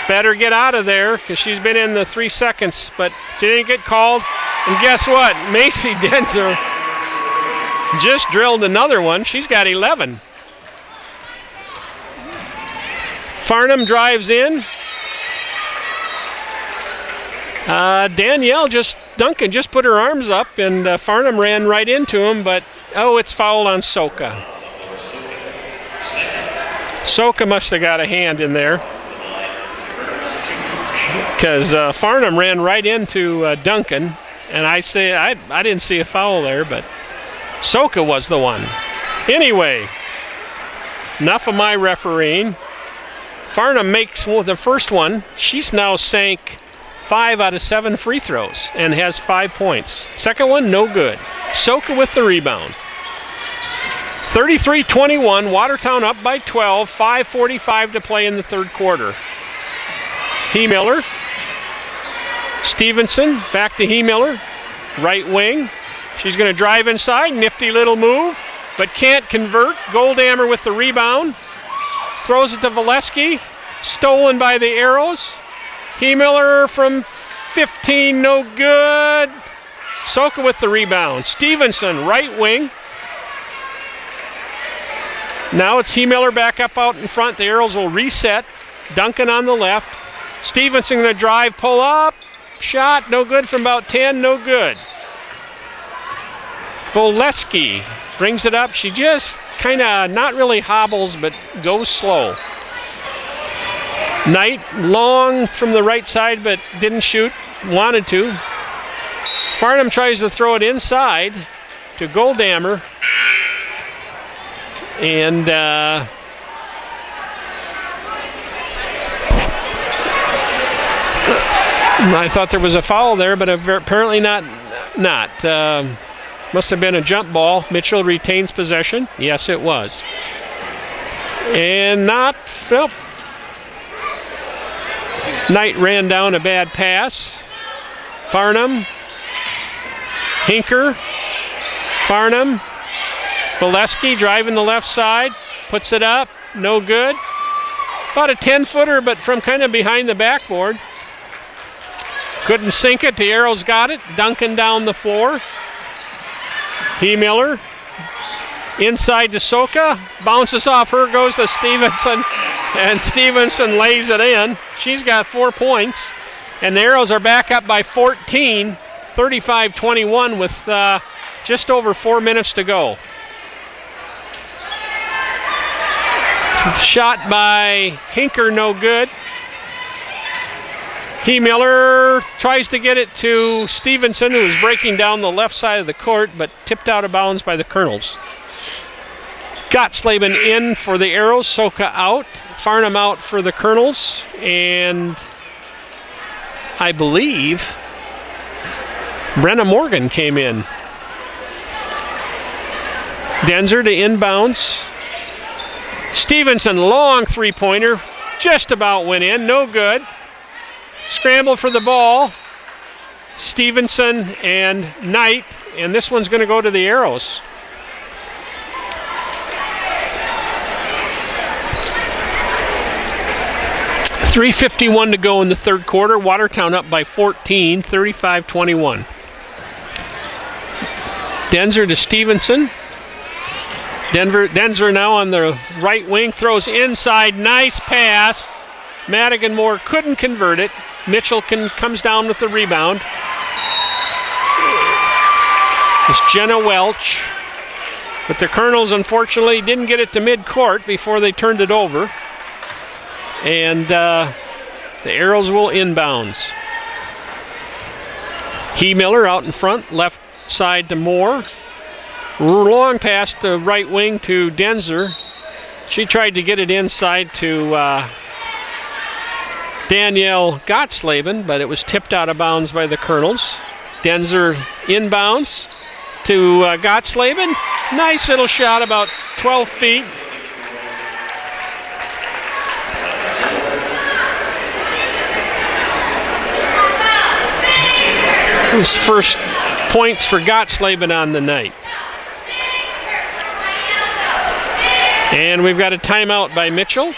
Better get out of there because she's been in the 3 seconds, but she didn't get called. And guess what? Macy Denzer just drilled another one. She's got 11. Farnham drives in. Duncan just put her arms up, and Farnham ran right into him, but it's fouled on Soka. Soka must have got a hand in there because Farnham ran right into Duncan, and I didn't see a foul there, but Soka was the one. Anyway, enough of my refereeing. Farnham makes the first one. She's now sank 5 out of 7 free throws and has 5 points. Second one, no good. Soka with the rebound. 33-21, Watertown up by 12, 5:45 to play in the third quarter. Miller. Stevenson, back to Miller, right wing. She's going to drive inside, nifty little move, but can't convert. Goldhammer with the rebound. Throws it to Valesky, stolen by the Arrows. Miller from 15, no good. Soka with the rebound. Stevenson, right wing. Now it's Miller back up out in front. The Arrows will reset. Duncan on the left. Stevenson going to drive, pull up. Shot, no good from about 10, no good. Valesky brings it up. She just kind of not really hobbles, but goes slow. Knight, long from the right side, but didn't shoot. Wanted to. Farnham tries to throw it inside to Goldhammer. And I thought there was a foul there, but apparently not. not. Must have been a jump ball. Mitchell retains possession. Yes, it was. And not, well, Knight ran down a bad pass. Farnham, Hinker, Farnham, Valesky driving the left side, puts it up, no good. About a 10-footer, but from kind of behind the backboard. Couldn't sink it, the Arrows got it, Duncan down the floor. Miller inside to Soka, bounces off her, goes to Stevenson, and Stevenson lays it in. She's got 4 points, and the Arrows are back up by 14, 35-21 with just over 4 minutes to go. Shot by Hinker, no good. Miller tries to get it to Stevenson, who is breaking down the left side of the court, but tipped out of bounds by the Kernels. Gottsleben in for the Arrows, Soka out, Farnham out for the Kernels, and I believe Brenna Morgan came in. Denzer to inbounds. Stevenson, long three-pointer, just about went in, no good. Scramble for the ball. Stevenson and Knight, and this one's going to go to the Arrows. .351 to go in the third quarter. Watertown up by 14, 35-21. Denzer to Stevenson. Denzer now on the right wing, throws inside, nice pass. Madigan Moore couldn't convert it. Mitchell comes down with the rebound. It's Jenna Welch. But the Kernels, unfortunately, didn't get it to mid-court before they turned it over. And the Arrows will inbounds. Miller out in front, left side to Moore. Long pass to right wing to Denzer. She tried to get it inside to Danielle Gottsleben, but it was tipped out of bounds by the Kernels. Denzer inbounds to Gottsleben. Nice little shot, about 12 feet. His first points for Gottsleben on the night. And we've got a timeout by Mitchell.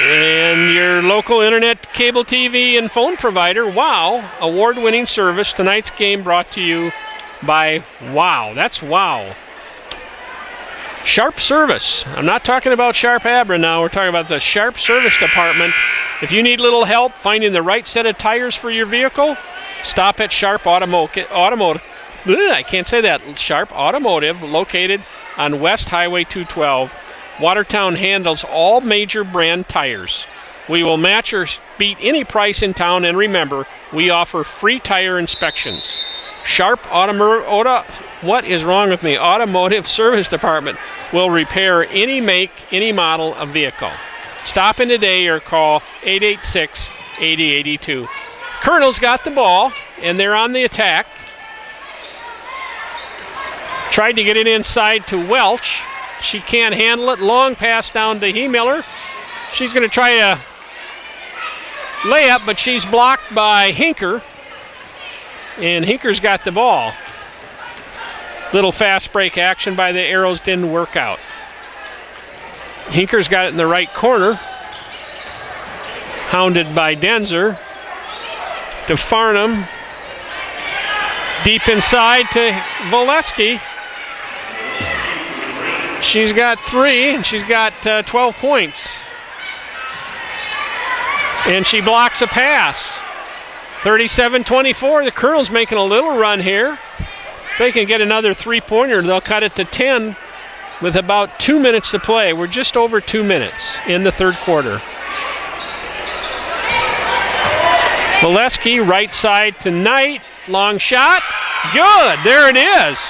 And your local internet, cable TV, and phone provider, WOW, award-winning service. Tonight's game brought to you by WOW. That's WOW. Sharp Service. I'm not talking about Sharp Abra now. We're talking about the Sharp Service Department. If you need a little help finding the right set of tires for your vehicle, stop at Sharp Automotive. I can't say that. Sharp Automotive, located on West Highway 212. Watertown handles all major brand tires. We will match or beat any price in town, and remember, we offer free tire inspections. Sharp what is wrong with me? Automotive Service Department will repair any make, any model of vehicle. Stop in today or call 886-8082. Kernels got the ball, and they're on the attack. Tried to get it inside to Welch. She can't handle it. Long pass down to Miller. She's going to try a layup, but she's blocked by Hinker. And Hinker's got the ball. Little fast break action by the Arrows didn't work out. Hinker's got it in the right corner. Hounded by Denzer. To Farnham. Deep inside to Valesky. She's got 3, and she's got 12 points. And she blocks a pass. 37-24, the Kernels making a little run here. If they can get another three-pointer, they'll cut it to 10 with about 2 minutes to play. We're just over 2 minutes in the third quarter. Valesky, right side to Knight. Long shot. Good, there it is.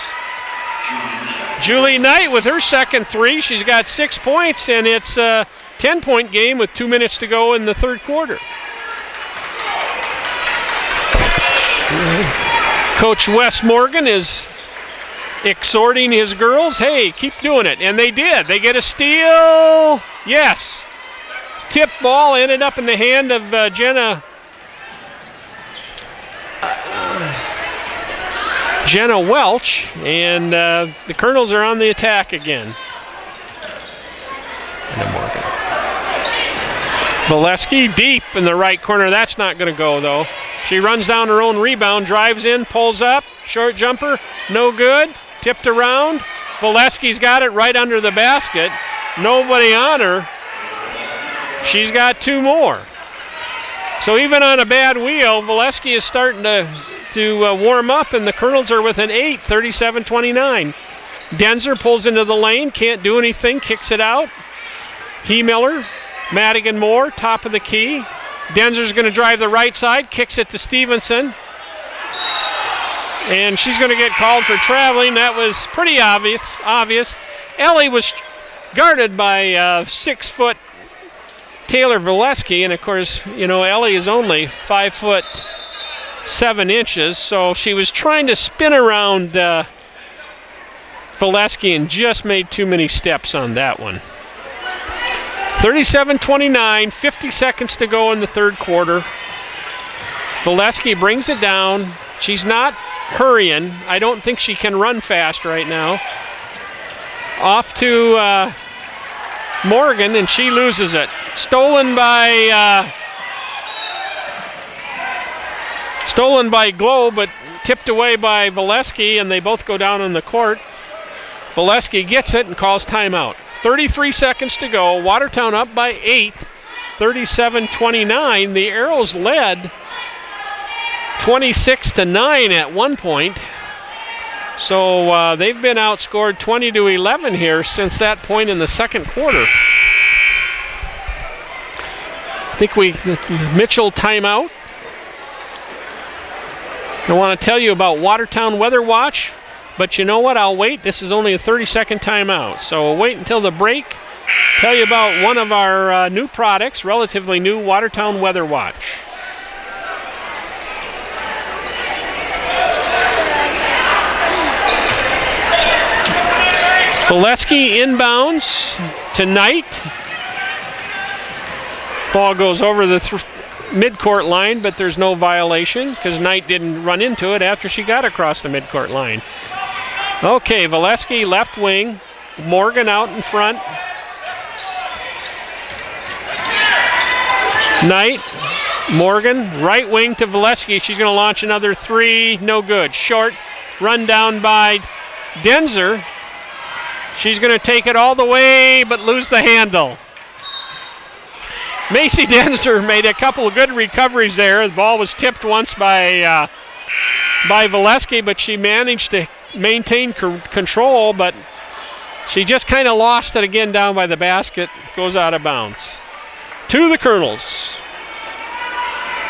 Julie Knight with her second 3. She's got 6 points, and it's a 10-point game with 2 minutes to go in the third quarter. Coach Wes Morgan is exhorting his girls, hey, keep doing it. And they did. They get a steal. Yes. Tip ball ended up in the hand of Jenna Welch, and the Kernels are on the attack again. And Morgan. Valesky deep in the right corner. That's not going to go, though. She runs down her own rebound, drives in, pulls up, short jumper, no good. Tipped around. Valesky's got it right under the basket. Nobody on her. She's got 2 more. So even on a bad wheel, Valesky is starting to warm up, and the Kernels are within 8, 37-29. Denzer pulls into the lane, can't do anything, kicks it out. Miller, Madigan Moore, top of the key. Denzer's going to drive the right side, kicks it to Stevenson. And she's going to get called for traveling. That was pretty obvious. Ellie was guarded by 6-foot Taylor Valesky, and of course, Ellie is only 5'7", so she was trying to spin around Valesky and just made too many steps on that one. 37-29, 50 seconds to go in the third quarter. Valesky brings it down. She's not hurrying. I don't think she can run fast right now. Off to Morgan, and she loses it. Stolen by Glow, but tipped away by Valesky, and they both go down on the court. Valesky gets it and calls timeout. 33 seconds to go. Watertown up by 8, 37-29. The Arrows led 26-9 at one point. So they've been outscored 20-11 here since that point in the second quarter. I think Mitchell timeout. I want to tell you about Watertown Weather Watch, but you know what? I'll wait. This is only a 30-second timeout, so we'll wait until the break. Tell you about one of our new products, relatively new, Watertown Weather Watch. Valesky inbounds to Knight. Ball goes over the midcourt line, but there's no violation because Knight didn't run into it after she got across the midcourt line. Okay, Valesky left wing. Morgan out in front. Knight, Morgan, right wing to Valesky. She's going to launch another 3. No good. Short. Run down by Denzer. She's going to take it all the way, but lose the handle. Macy Denzer made a couple of good recoveries there. The ball was tipped once by Valesky, but she managed to maintain control, but she just kind of lost it again down by the basket. Goes out of bounds. To the Kernels.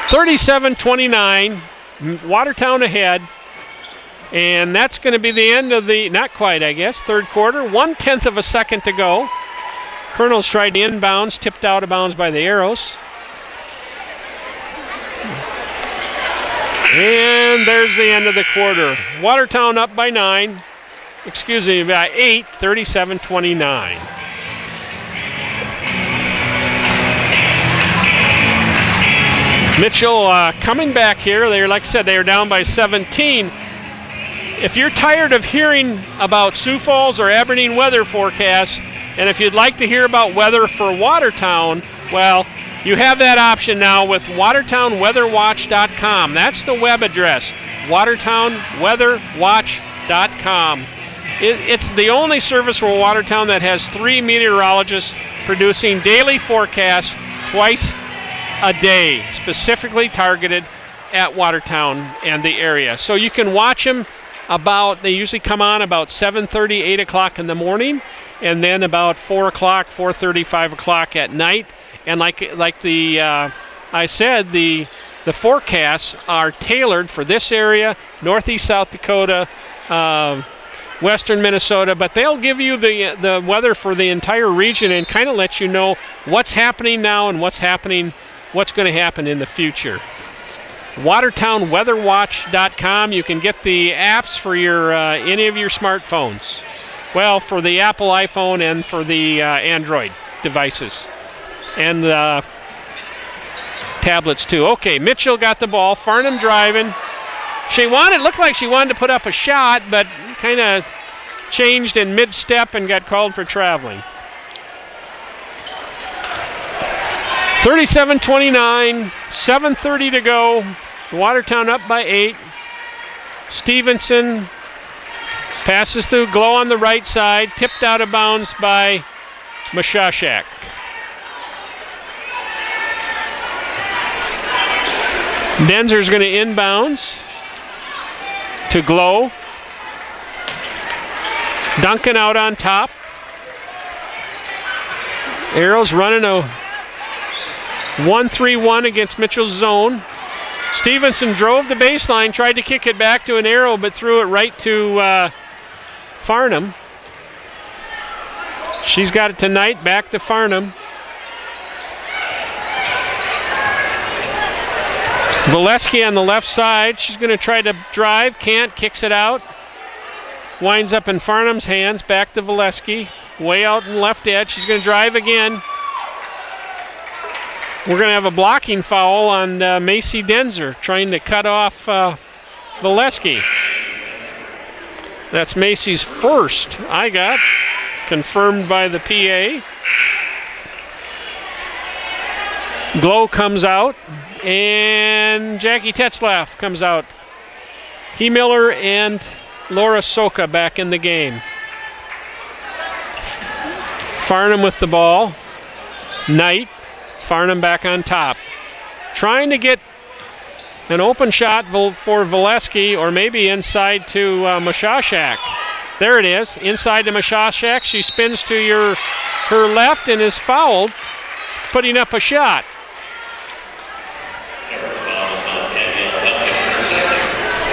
37-29, Watertown ahead. And that's going to be the end of the, not quite, I guess, third quarter. 1/10 of a second to go. Kernels tried to inbounds, tipped out of bounds by the Arrows. And there's the end of the quarter. Watertown up by 8, 37-29. Mitchell coming back here. Like I said, they are down by 17. If you're tired of hearing about Sioux Falls or Aberdeen weather forecasts, and if you'd like to hear about weather for Watertown, well, you have that option now with WatertownWeatherWatch.com. That's the web address, WatertownWeatherWatch.com. It's the only service for Watertown that has 3 meteorologists producing daily forecasts twice a day, specifically targeted at Watertown and the area. So you can watch them they usually come on about 7:30, 8 o'clock in the morning, and then about 4 o'clock, 4:30, 5 o'clock at night. And like I said, the forecasts are tailored for this area, northeast South Dakota, western Minnesota, but they'll give you the weather for the entire region and kind of let you know what's happening now and what's going to happen in the future. WatertownWeatherWatch.com. You can get the apps for your any of your smartphones. Well, for the Apple iPhone and for the Android devices. And the tablets too. Okay, Mitchell got the ball. Farnham driving. Looked like she wanted to put up a shot, but kind of changed in mid-step and got called for traveling. 37-29, 7:30 to go. Watertown up by 8. Stevenson passes to Glow on the right side, tipped out of bounds by Mashashak. Denzer's going to inbounds to Glow. Duncan out on top. Arrows running a 1-3-1 against Mitchell's zone. Stevenson drove the baseline, tried to kick it back to an Arrow, but threw it right to Farnham. She's got it tonight, back to Farnham. Valesky on the left side. She's going to try to drive, can't, kicks it out. Winds up in Farnham's hands, back to Valesky. Way out in left edge, she's going to drive again. We're going to have a blocking foul on Macy Denzer, trying to cut off Valesky. That's Macy's first, I got, confirmed by the PA. Glow comes out, and Jackie Tetzlaff comes out. He Miller and Laura Soka back in the game. Farnham with the ball. Knight. Farnham back on top. Trying to get an open shot for Valesky, or maybe inside to Mashashak. There it is, inside to Mashashak. She spins to her left and is fouled, putting up a shot.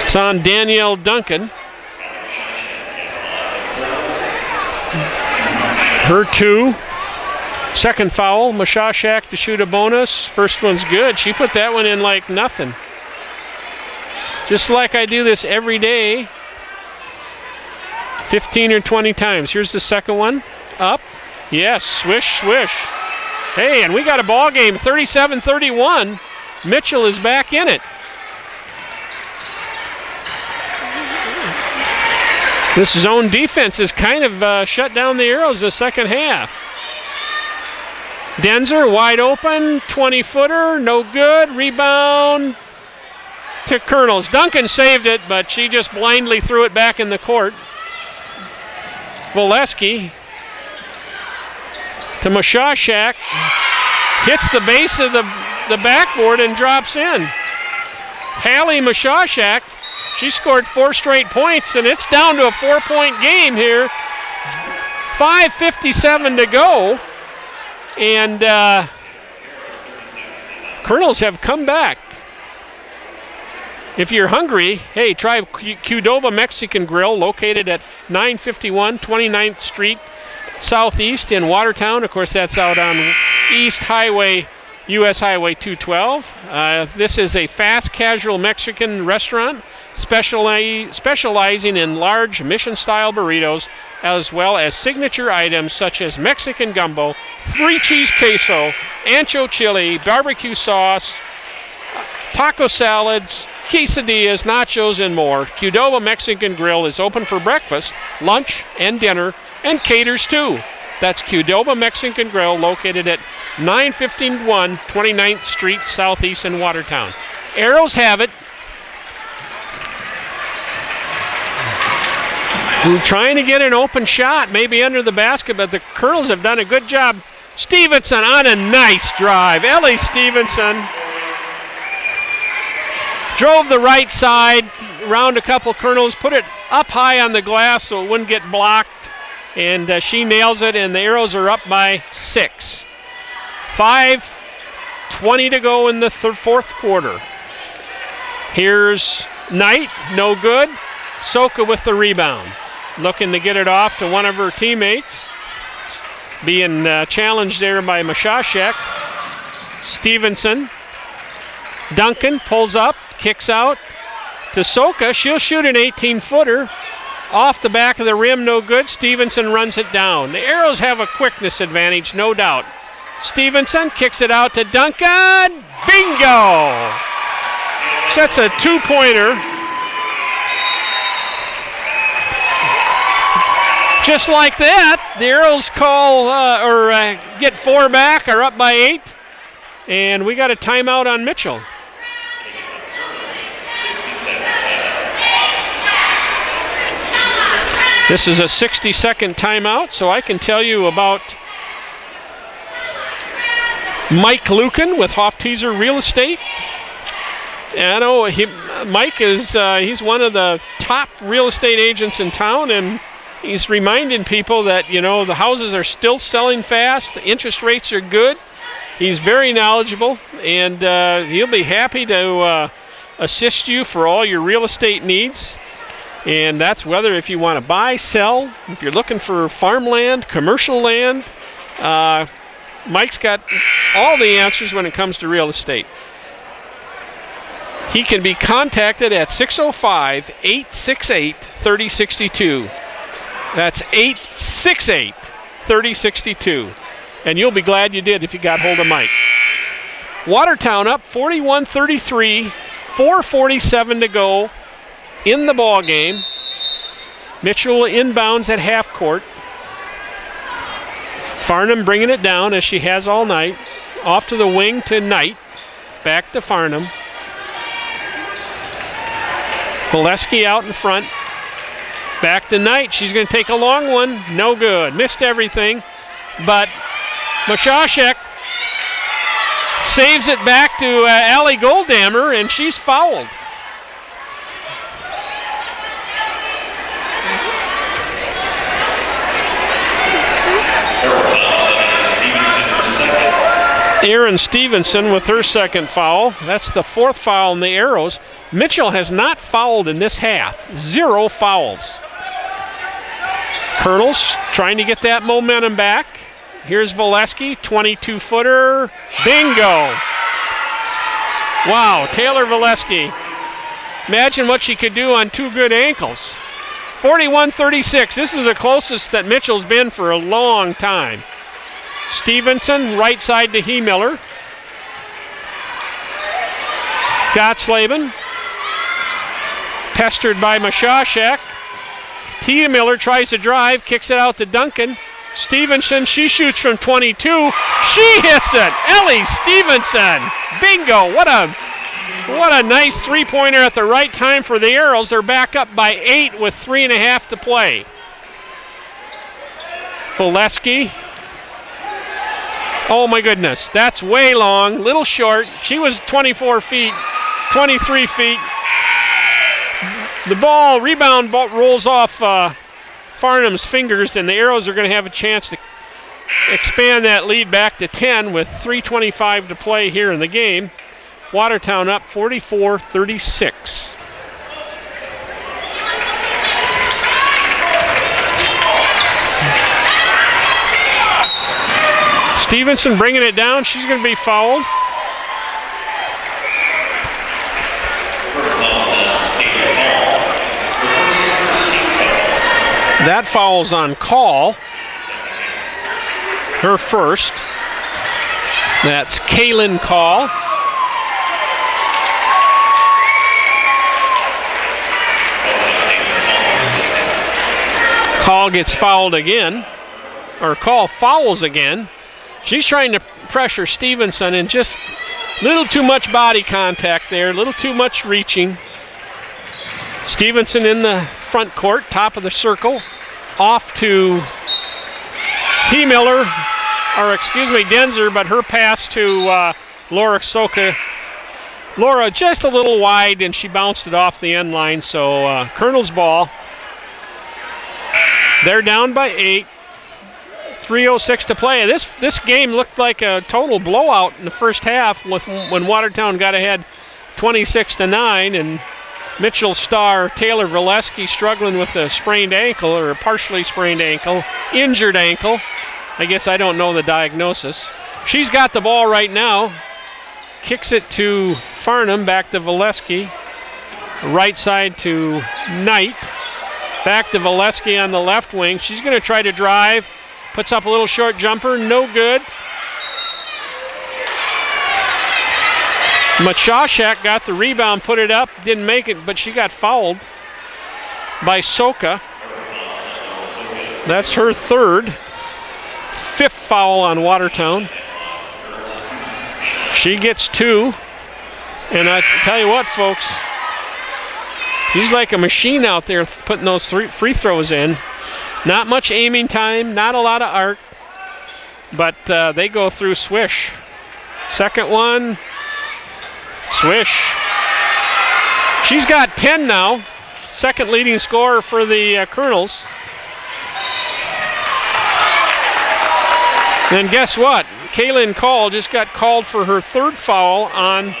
It's on Danielle Duncan. Her 2. Second foul, Mashashak to shoot a bonus. First one's good. She put that one in like nothing. Just like I do this every day, 15 or 20 times. Here's the second one. Up. Yes, swish, swish. Hey, and we got a ball game, 37-31. Mitchell is back in it. This zone defense has kind of shut down the Arrows the second half. Denzer wide open, 20-footer, no good. Rebound to Kernels. Duncan saved it, but she just blindly threw it back in the court. Valesky to Mashashak. Hits the base of the backboard and drops in. Hallie Mashashak, she scored 4 straight points, and it's down to a 4-point game here. 5:57 to go. And Kernels have come back. If you're hungry, hey, try Qdoba Mexican Grill, located at 951 29th Street Southeast in Watertown. Of course, that's out on East Highway, US Highway 212. This is a fast casual Mexican restaurant specializing in large mission-style burritos, as well as signature items such as Mexican gumbo, 3-cheese queso, ancho chili, barbecue sauce, taco salads, quesadillas, nachos, and more. Qdoba Mexican Grill is open for breakfast, lunch, and dinner, and caters too. That's Qdoba Mexican Grill, located at 951 29th Street Southeast in Watertown. Arrows have it. We're trying to get an open shot, maybe under the basket, but the Kernels have done a good job. Stevenson on a nice drive. Ellie Stevenson drove the right side, around a couple Kernels, put it up high on the glass so it wouldn't get blocked, and she nails it, and the Arrows are up by 6. 5:20 to go in the fourth quarter. Here's Knight, no good. Soka with the rebound. Looking to get it off to one of her teammates. Being challenged there by Mashashak. Stevenson. Duncan pulls up, kicks out to Soka. She'll shoot an 18-footer. Off the back of the rim, no good. Stevenson runs it down. The Arrows have a quickness advantage, no doubt. Stevenson kicks it out to Duncan. Bingo! Sets a two-pointer. Just like that, the Arrows call get 4 back, are up by 8. And we got a timeout on Mitchell. This is a 60-second timeout, so I can tell you about Mike Lucan with Hofteaser Real Estate. I know Mike is he's one of the top real estate agents in town, and he's reminding people that, you know, the houses are still selling fast, the interest rates are good. He's very knowledgeable, and he'll be happy to assist you for all your real estate needs. And that's whether if you want to buy, sell, if you're looking for farmland, commercial land. Mike's got all the answers when it comes to real estate. He can be contacted at 605-868-3062. That's 868-3062. And you'll be glad you did if you got hold of Mike. Watertown up 41-33, 4:47 to go in the ball game. Mitchell inbounds at half court. Farnham bringing it down as she has all night. Off to the wing to Knight. Back to Farnham. Valesky out in front. Back to Knight. She's going to take a long one. No good. Missed everything. But Mashashek saves it back to Allie Goldammer, and she's fouled. Aaron Stevenson with her second foul. That's the 4th foul in the Arrows. Mitchell has not fouled in this half. 0 fouls. Kernels trying to get that momentum back. Here's Valesky, 22-footer. Bingo! Wow, Taylor Valesky. Imagine what she could do on 2 good ankles. 41-36. This is the closest that Mitchell's been for a long time. Stevenson, right side to Miller. Gotsleben. Pestered by Mashashek. Miller tries to drive, kicks it out to Duncan. Stevenson, she shoots from 22. She hits it! Ellie Stevenson! Bingo! What a nice three-pointer at the right time for the Arrows. They're back up by 8 with 3.5 to play. Valesky. Oh my goodness, that's way long, little short. She was 24 feet, 23 feet. The rebound rolls off Farnham's fingers, and the Arrows are going to have a chance to expand that lead back to 10 with 3:25 to play here in the game. Watertown up 44-36. Stevenson bringing it down. She's going to be fouled. That foul's on Call. Her first. That's Kaylin Call. Call gets fouled again. Or Call fouls again. She's trying to pressure Stevenson, and just a little too much body contact there, a little too much reaching. Stevenson in the front court, top of the circle, off to Denzer, but her pass to Laura Soka. Laura just a little wide, and she bounced it off the end line, so Kernels ball. They're down by 8. 3:06 to play. This game looked like a total blowout in the first half when Watertown got ahead 26-9, and Mitchell's star Taylor Valesky struggling with a sprained ankle, or a partially sprained ankle, injured ankle. I guess I don't know the diagnosis. She's got the ball right now. kicks it to Farnham, back to Valesky. Right side to Knight. Back to Valesky on the left wing. She's going to try to drive. Puts up a little short jumper, no good. Machashek got the rebound, put it up, didn't make it, but she got fouled by Soka. That's her third. Fifth foul on Watertown. She gets 2. And I tell you what, folks, she's like a machine out there putting those free throws in. Not much aiming time, not a lot of arc, but they go through swish. Second one, swish. She's got 10 now. Second leading scorer for the Kernels. And guess what? Kaylin Call just got called for her third foul on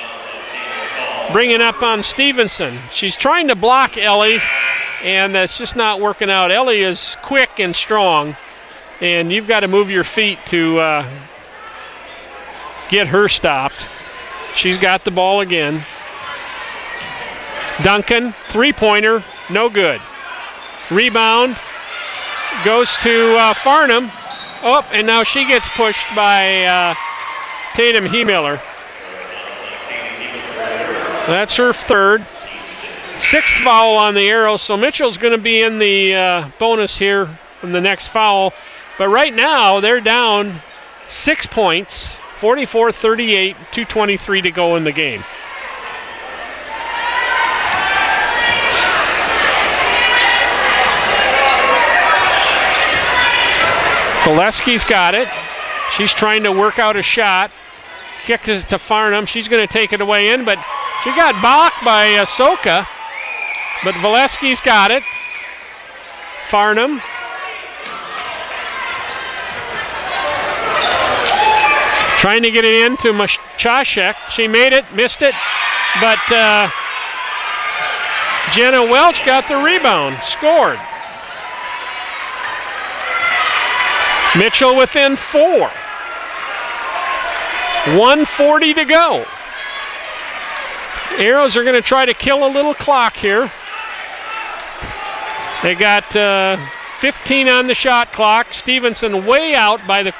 bringing up on Stevenson. She's trying to block Ellie, and that's just not working out. Ellie is quick and strong, and you've got to move your feet to get her stopped. She's got the ball again. Duncan, three-pointer, no good. Rebound goes to Farnham. Oh, and now she gets pushed by Tatum Hemiller. That's her third. Sixth foul on the Arrows, so Mitchell's going to be in the bonus here from the next foul. But right now, they're down 6 points, 44-38, 2:23 to go in the game. Valesky's got it. She's trying to work out a shot. Kick is to Farnham. She's going to take it away in, but she got balked by Soka. But Valesky's got it. Farnham. Trying to get it into Machashek. She made it, missed it, but Jenna Welch got the rebound, scored. Mitchell within 4. 1:40 to go. Arrows are going to try to kill a little clock here. They got 15 on the shot clock. Stevenson way out by the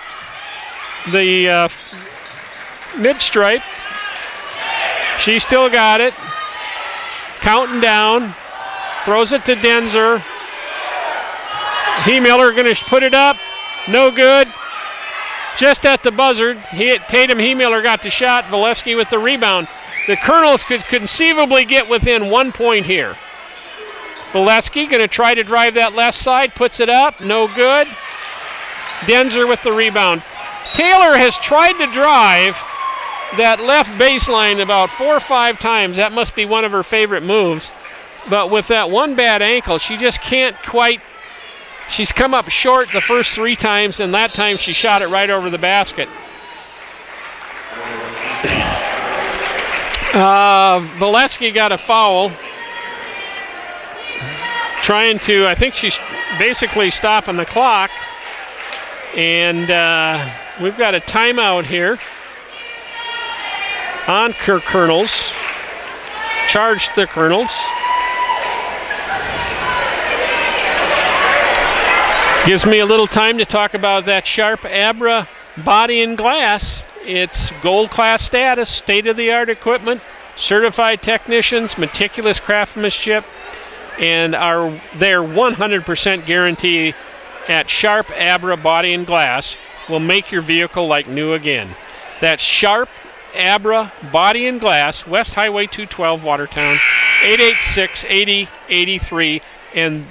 mid-stripe. She still got it. Counting down. Throws it to Denzer. Hemiller going to put it up. No good. Just at the buzzer. Tatum Hemiller got the shot. Valesky with the rebound. The Kernels could conceivably get within 1 point here. Valesky going to try to drive that left side. Puts it up. No good. Denzer with the rebound. Taylor has tried to drive that left baseline about 4 or 5 times. That must be one of her favorite moves. But with that one bad ankle, she just can't quite. She's come up short the first 3 times, and that time she shot it right over the basket. Valesky got a foul. Trying to, I think she's basically stopping the clock. And we've got a timeout here on Kernels. Charge the Kernels. Gives me a little time to talk about that Sharp Abra body and glass. It's gold class status, state-of-the-art equipment, certified technicians, meticulous craftsmanship, and their 100% guarantee at Sharp Abra Body and Glass will make your vehicle like new again. That's Sharp Abra Body and Glass, West Highway 212, Watertown, 886-8083. And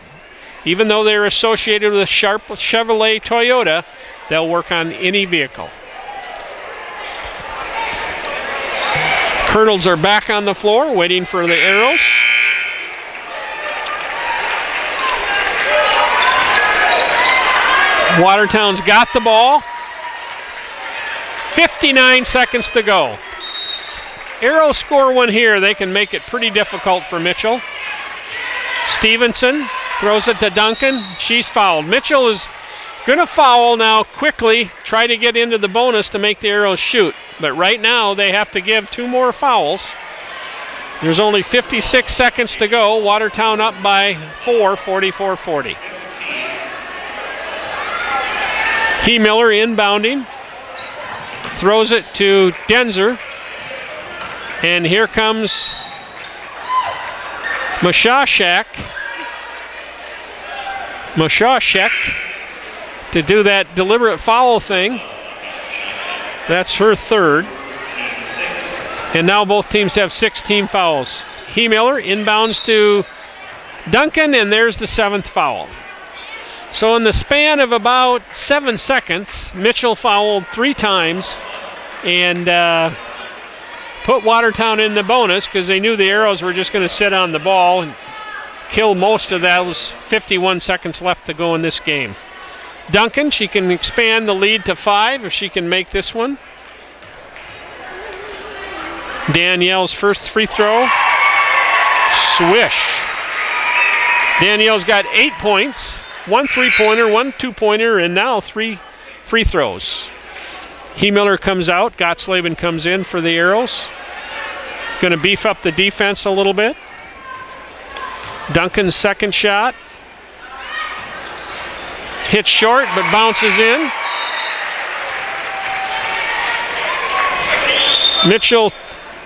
even though they're associated with Sharp Chevrolet Toyota, they'll work on any vehicle. Kernels are back on the floor, waiting for the Arrows. Watertown's got the ball. 59 seconds to go. Arrows score one here. They can make it pretty difficult for Mitchell. Stevenson throws it to Duncan. She's fouled. Mitchell is Going to foul now quickly, try to get into the bonus to make the Arrows shoot. But right now they have to give 2 more fouls. There's only 56 seconds to go. Watertown up by 4, 44-40. Miller inbounding. Throws it to Denzer. And here comes Mashashek to do that deliberate foul thing. That's her 3rd. And now both teams have 6 team fouls. Miller inbounds to Duncan, and there's the 7th foul. So in the span of about 7 seconds, Mitchell fouled 3 times and put Watertown in the bonus because they knew the Arrows were just going to sit on the ball and kill most of that. It was 51 seconds left to go in this game. Duncan, she can expand the lead to 5 if she can make this one. Danielle's first free throw. Swish. Danielle's got 8 points, 1 3-pointer, 1 2-pointer, and now 3 free throws. Miller comes out. Gottslavin comes in for the Arrows. Going to beef up the defense a little bit. Duncan's second shot. Hits short, but bounces in. Mitchell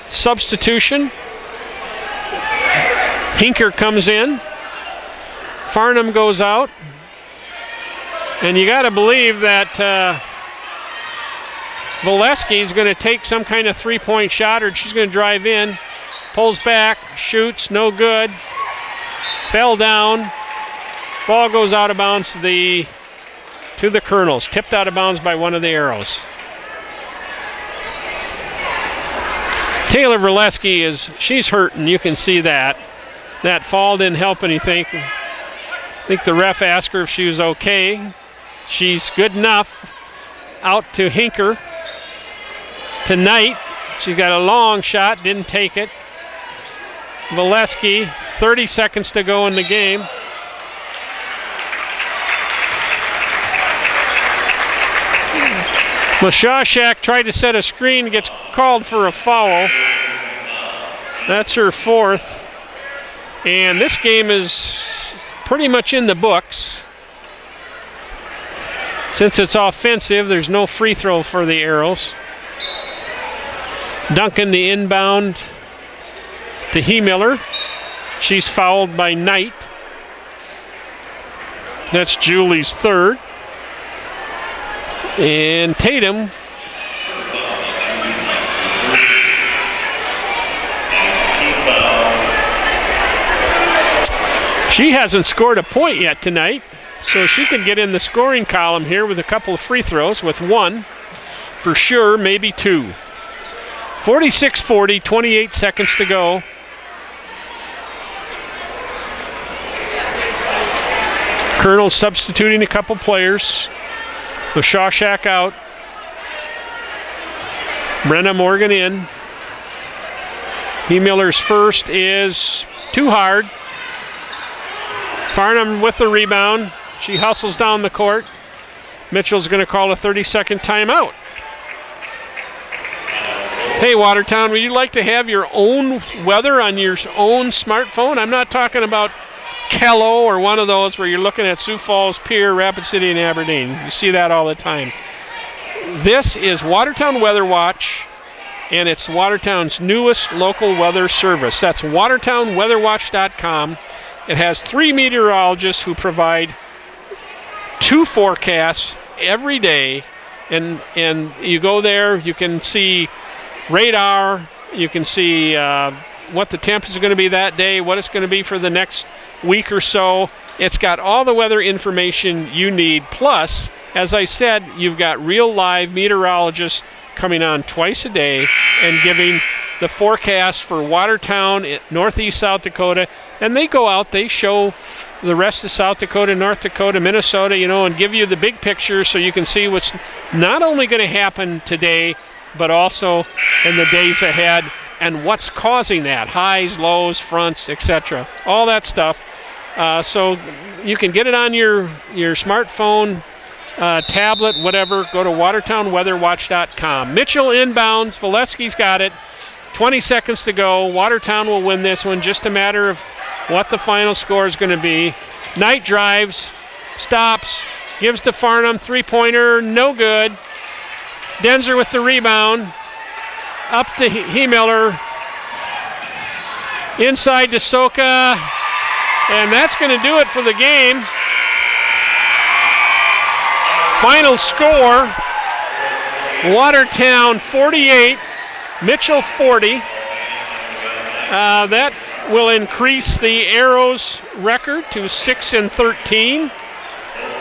substitution. Hinker comes in. Farnham goes out. And you got to believe that Valesky is going to take some kind of 3-point shot, or she's going to drive in. Pulls back, shoots, no good. Fell down. Ball goes out of bounds to the Kernels. Tipped out of bounds by one of the Arrows. Taylor Valesky she's hurting. You can see that. That fall didn't help anything. I think the ref asked her if she was okay. She's good enough. Out to Hinker. Tonight, she's got a long shot, didn't take it. Valesky, 30 seconds to go in the game. Mashashek tried to set a screen, gets called for a foul. That's her 4th. And this game is pretty much in the books. Since it's offensive, there's no free throw for the Arrows. Duncan, the inbound to Miller. She's fouled by Knight. That's Julie's 3rd. And Tatum. She hasn't scored a point yet tonight, so she can get in the scoring column here with a couple of free throws, with 1 for sure, maybe 2. 46-40, 28 seconds to go. Kernels substituting a couple players. Mashashak out. Brenna Morgan in. Miller's first is too hard. Farnham with the rebound. She hustles down the court. Mitchell's going to call a 30-second timeout. Hey, Watertown, would you like to have your own weather on your own smartphone? I'm not talking about Kello or one of those where you're looking at Sioux Falls, Pierre, Rapid City, and Aberdeen. You see that all the time. This is Watertown Weather Watch, and it's Watertown's newest local weather service. That's WatertownWeatherWatch.com. It has 3 meteorologists who provide 2 forecasts every day, and you go there, you can see radar, you can see what the temperature is going to be that day, what it's going to be for the next week or so. It's got all the weather information you need. Plus, as I said, you've got real live meteorologists coming on twice a day and giving the forecast for Watertown, northeast South Dakota. And they go out, they show the rest of South Dakota, North Dakota, Minnesota, and give you the big picture so you can see what's not only going to happen today, but also in the days ahead, and what's causing that, highs, lows, fronts, etc. All that stuff. So you can get it on your smartphone tablet, whatever, go to WatertownWeatherWatch.com. Mitchell inbounds. Valesky's got it. 20 seconds to go. Watertown will win this one. Just a matter of what the final score is going to be. Knight drives, stops, gives to Farnham. Three-pointer, no good. Denzer with the rebound. Up to Hiemiller. Inside to Soka. And that's going to do it for the game. Final score, Watertown 48, Mitchell 40. That will increase the Arrows record to 6-13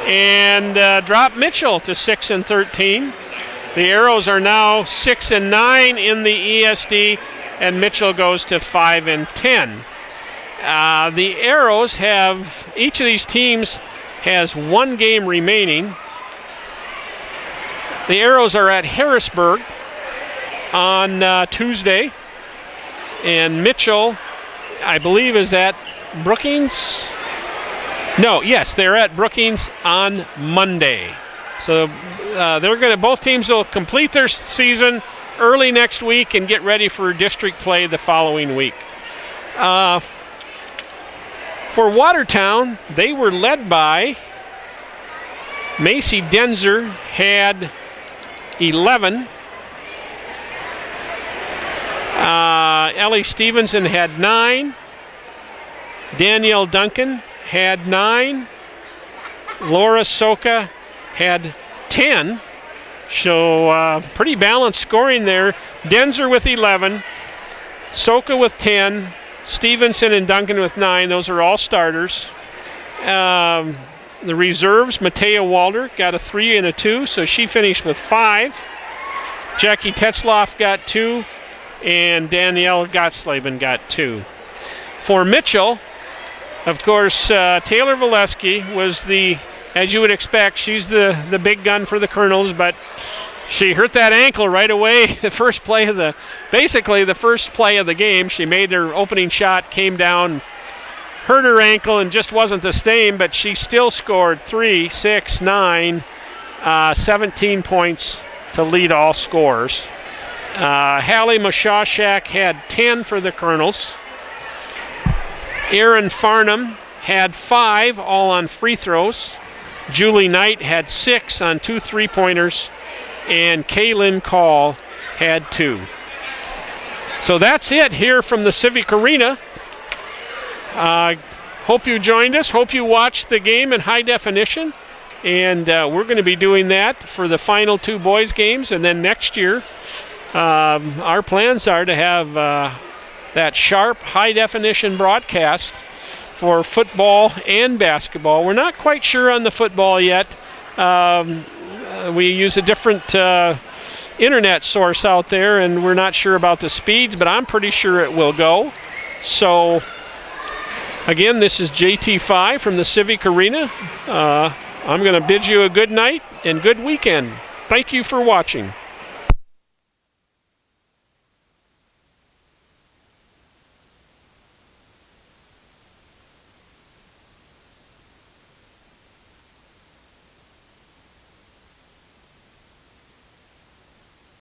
and drop Mitchell to 6-13. The Arrows are now 6-9 in the ESD, and Mitchell goes to 5-10. The Arrows have, each of these teams has one game remaining. The Arrows are at Harrisburg on Tuesday, and Mitchell, I believe, is at Brookings. No, yes, they're at Brookings on Monday. So both teams will complete their season early next week and get ready for district play the following week. For Watertown, they were led by Macy Denzer, had 11. Ellie Stevenson had 9. Danielle Duncan had 9. Laura Soka had 10. So pretty balanced scoring there. Denzer with 11. Soka with 10. Stevenson and Duncan with 9. Those are all starters. The reserves, Matea Walder got a 3 and a 2, so she finished with 5. Jackie Tetzloff got 2, and Danielle Gottsleben got 2. For Mitchell, of course, Taylor Valesky was as you would expect, she's the big gun for the Kernels, but she hurt that ankle right away. The first play of the game, she made her opening shot, came down, hurt her ankle, and just wasn't the same, but she still scored 3, 6, 9, 17 points to lead all scorers. Hallie Moshashak had 10 for the Kernels. Erin Farnham had 5, all on free throws. Julie Knight had 6 on 2 3-pointers. And Kaylin Call had 2. So that's it here from the Civic Arena. Hope you joined us. Hope you watched the game in high definition. And we're going to be doing that for the final 2 boys games. And then next year, our plans are to have that sharp high definition broadcast for football and basketball. We're not quite sure on the football yet. We use a different internet source out there, and we're not sure about the speeds, but I'm pretty sure it will go. So, again, this is JT5 from the Civic Arena. I'm going to bid you a good night and good weekend. Thank you for watching.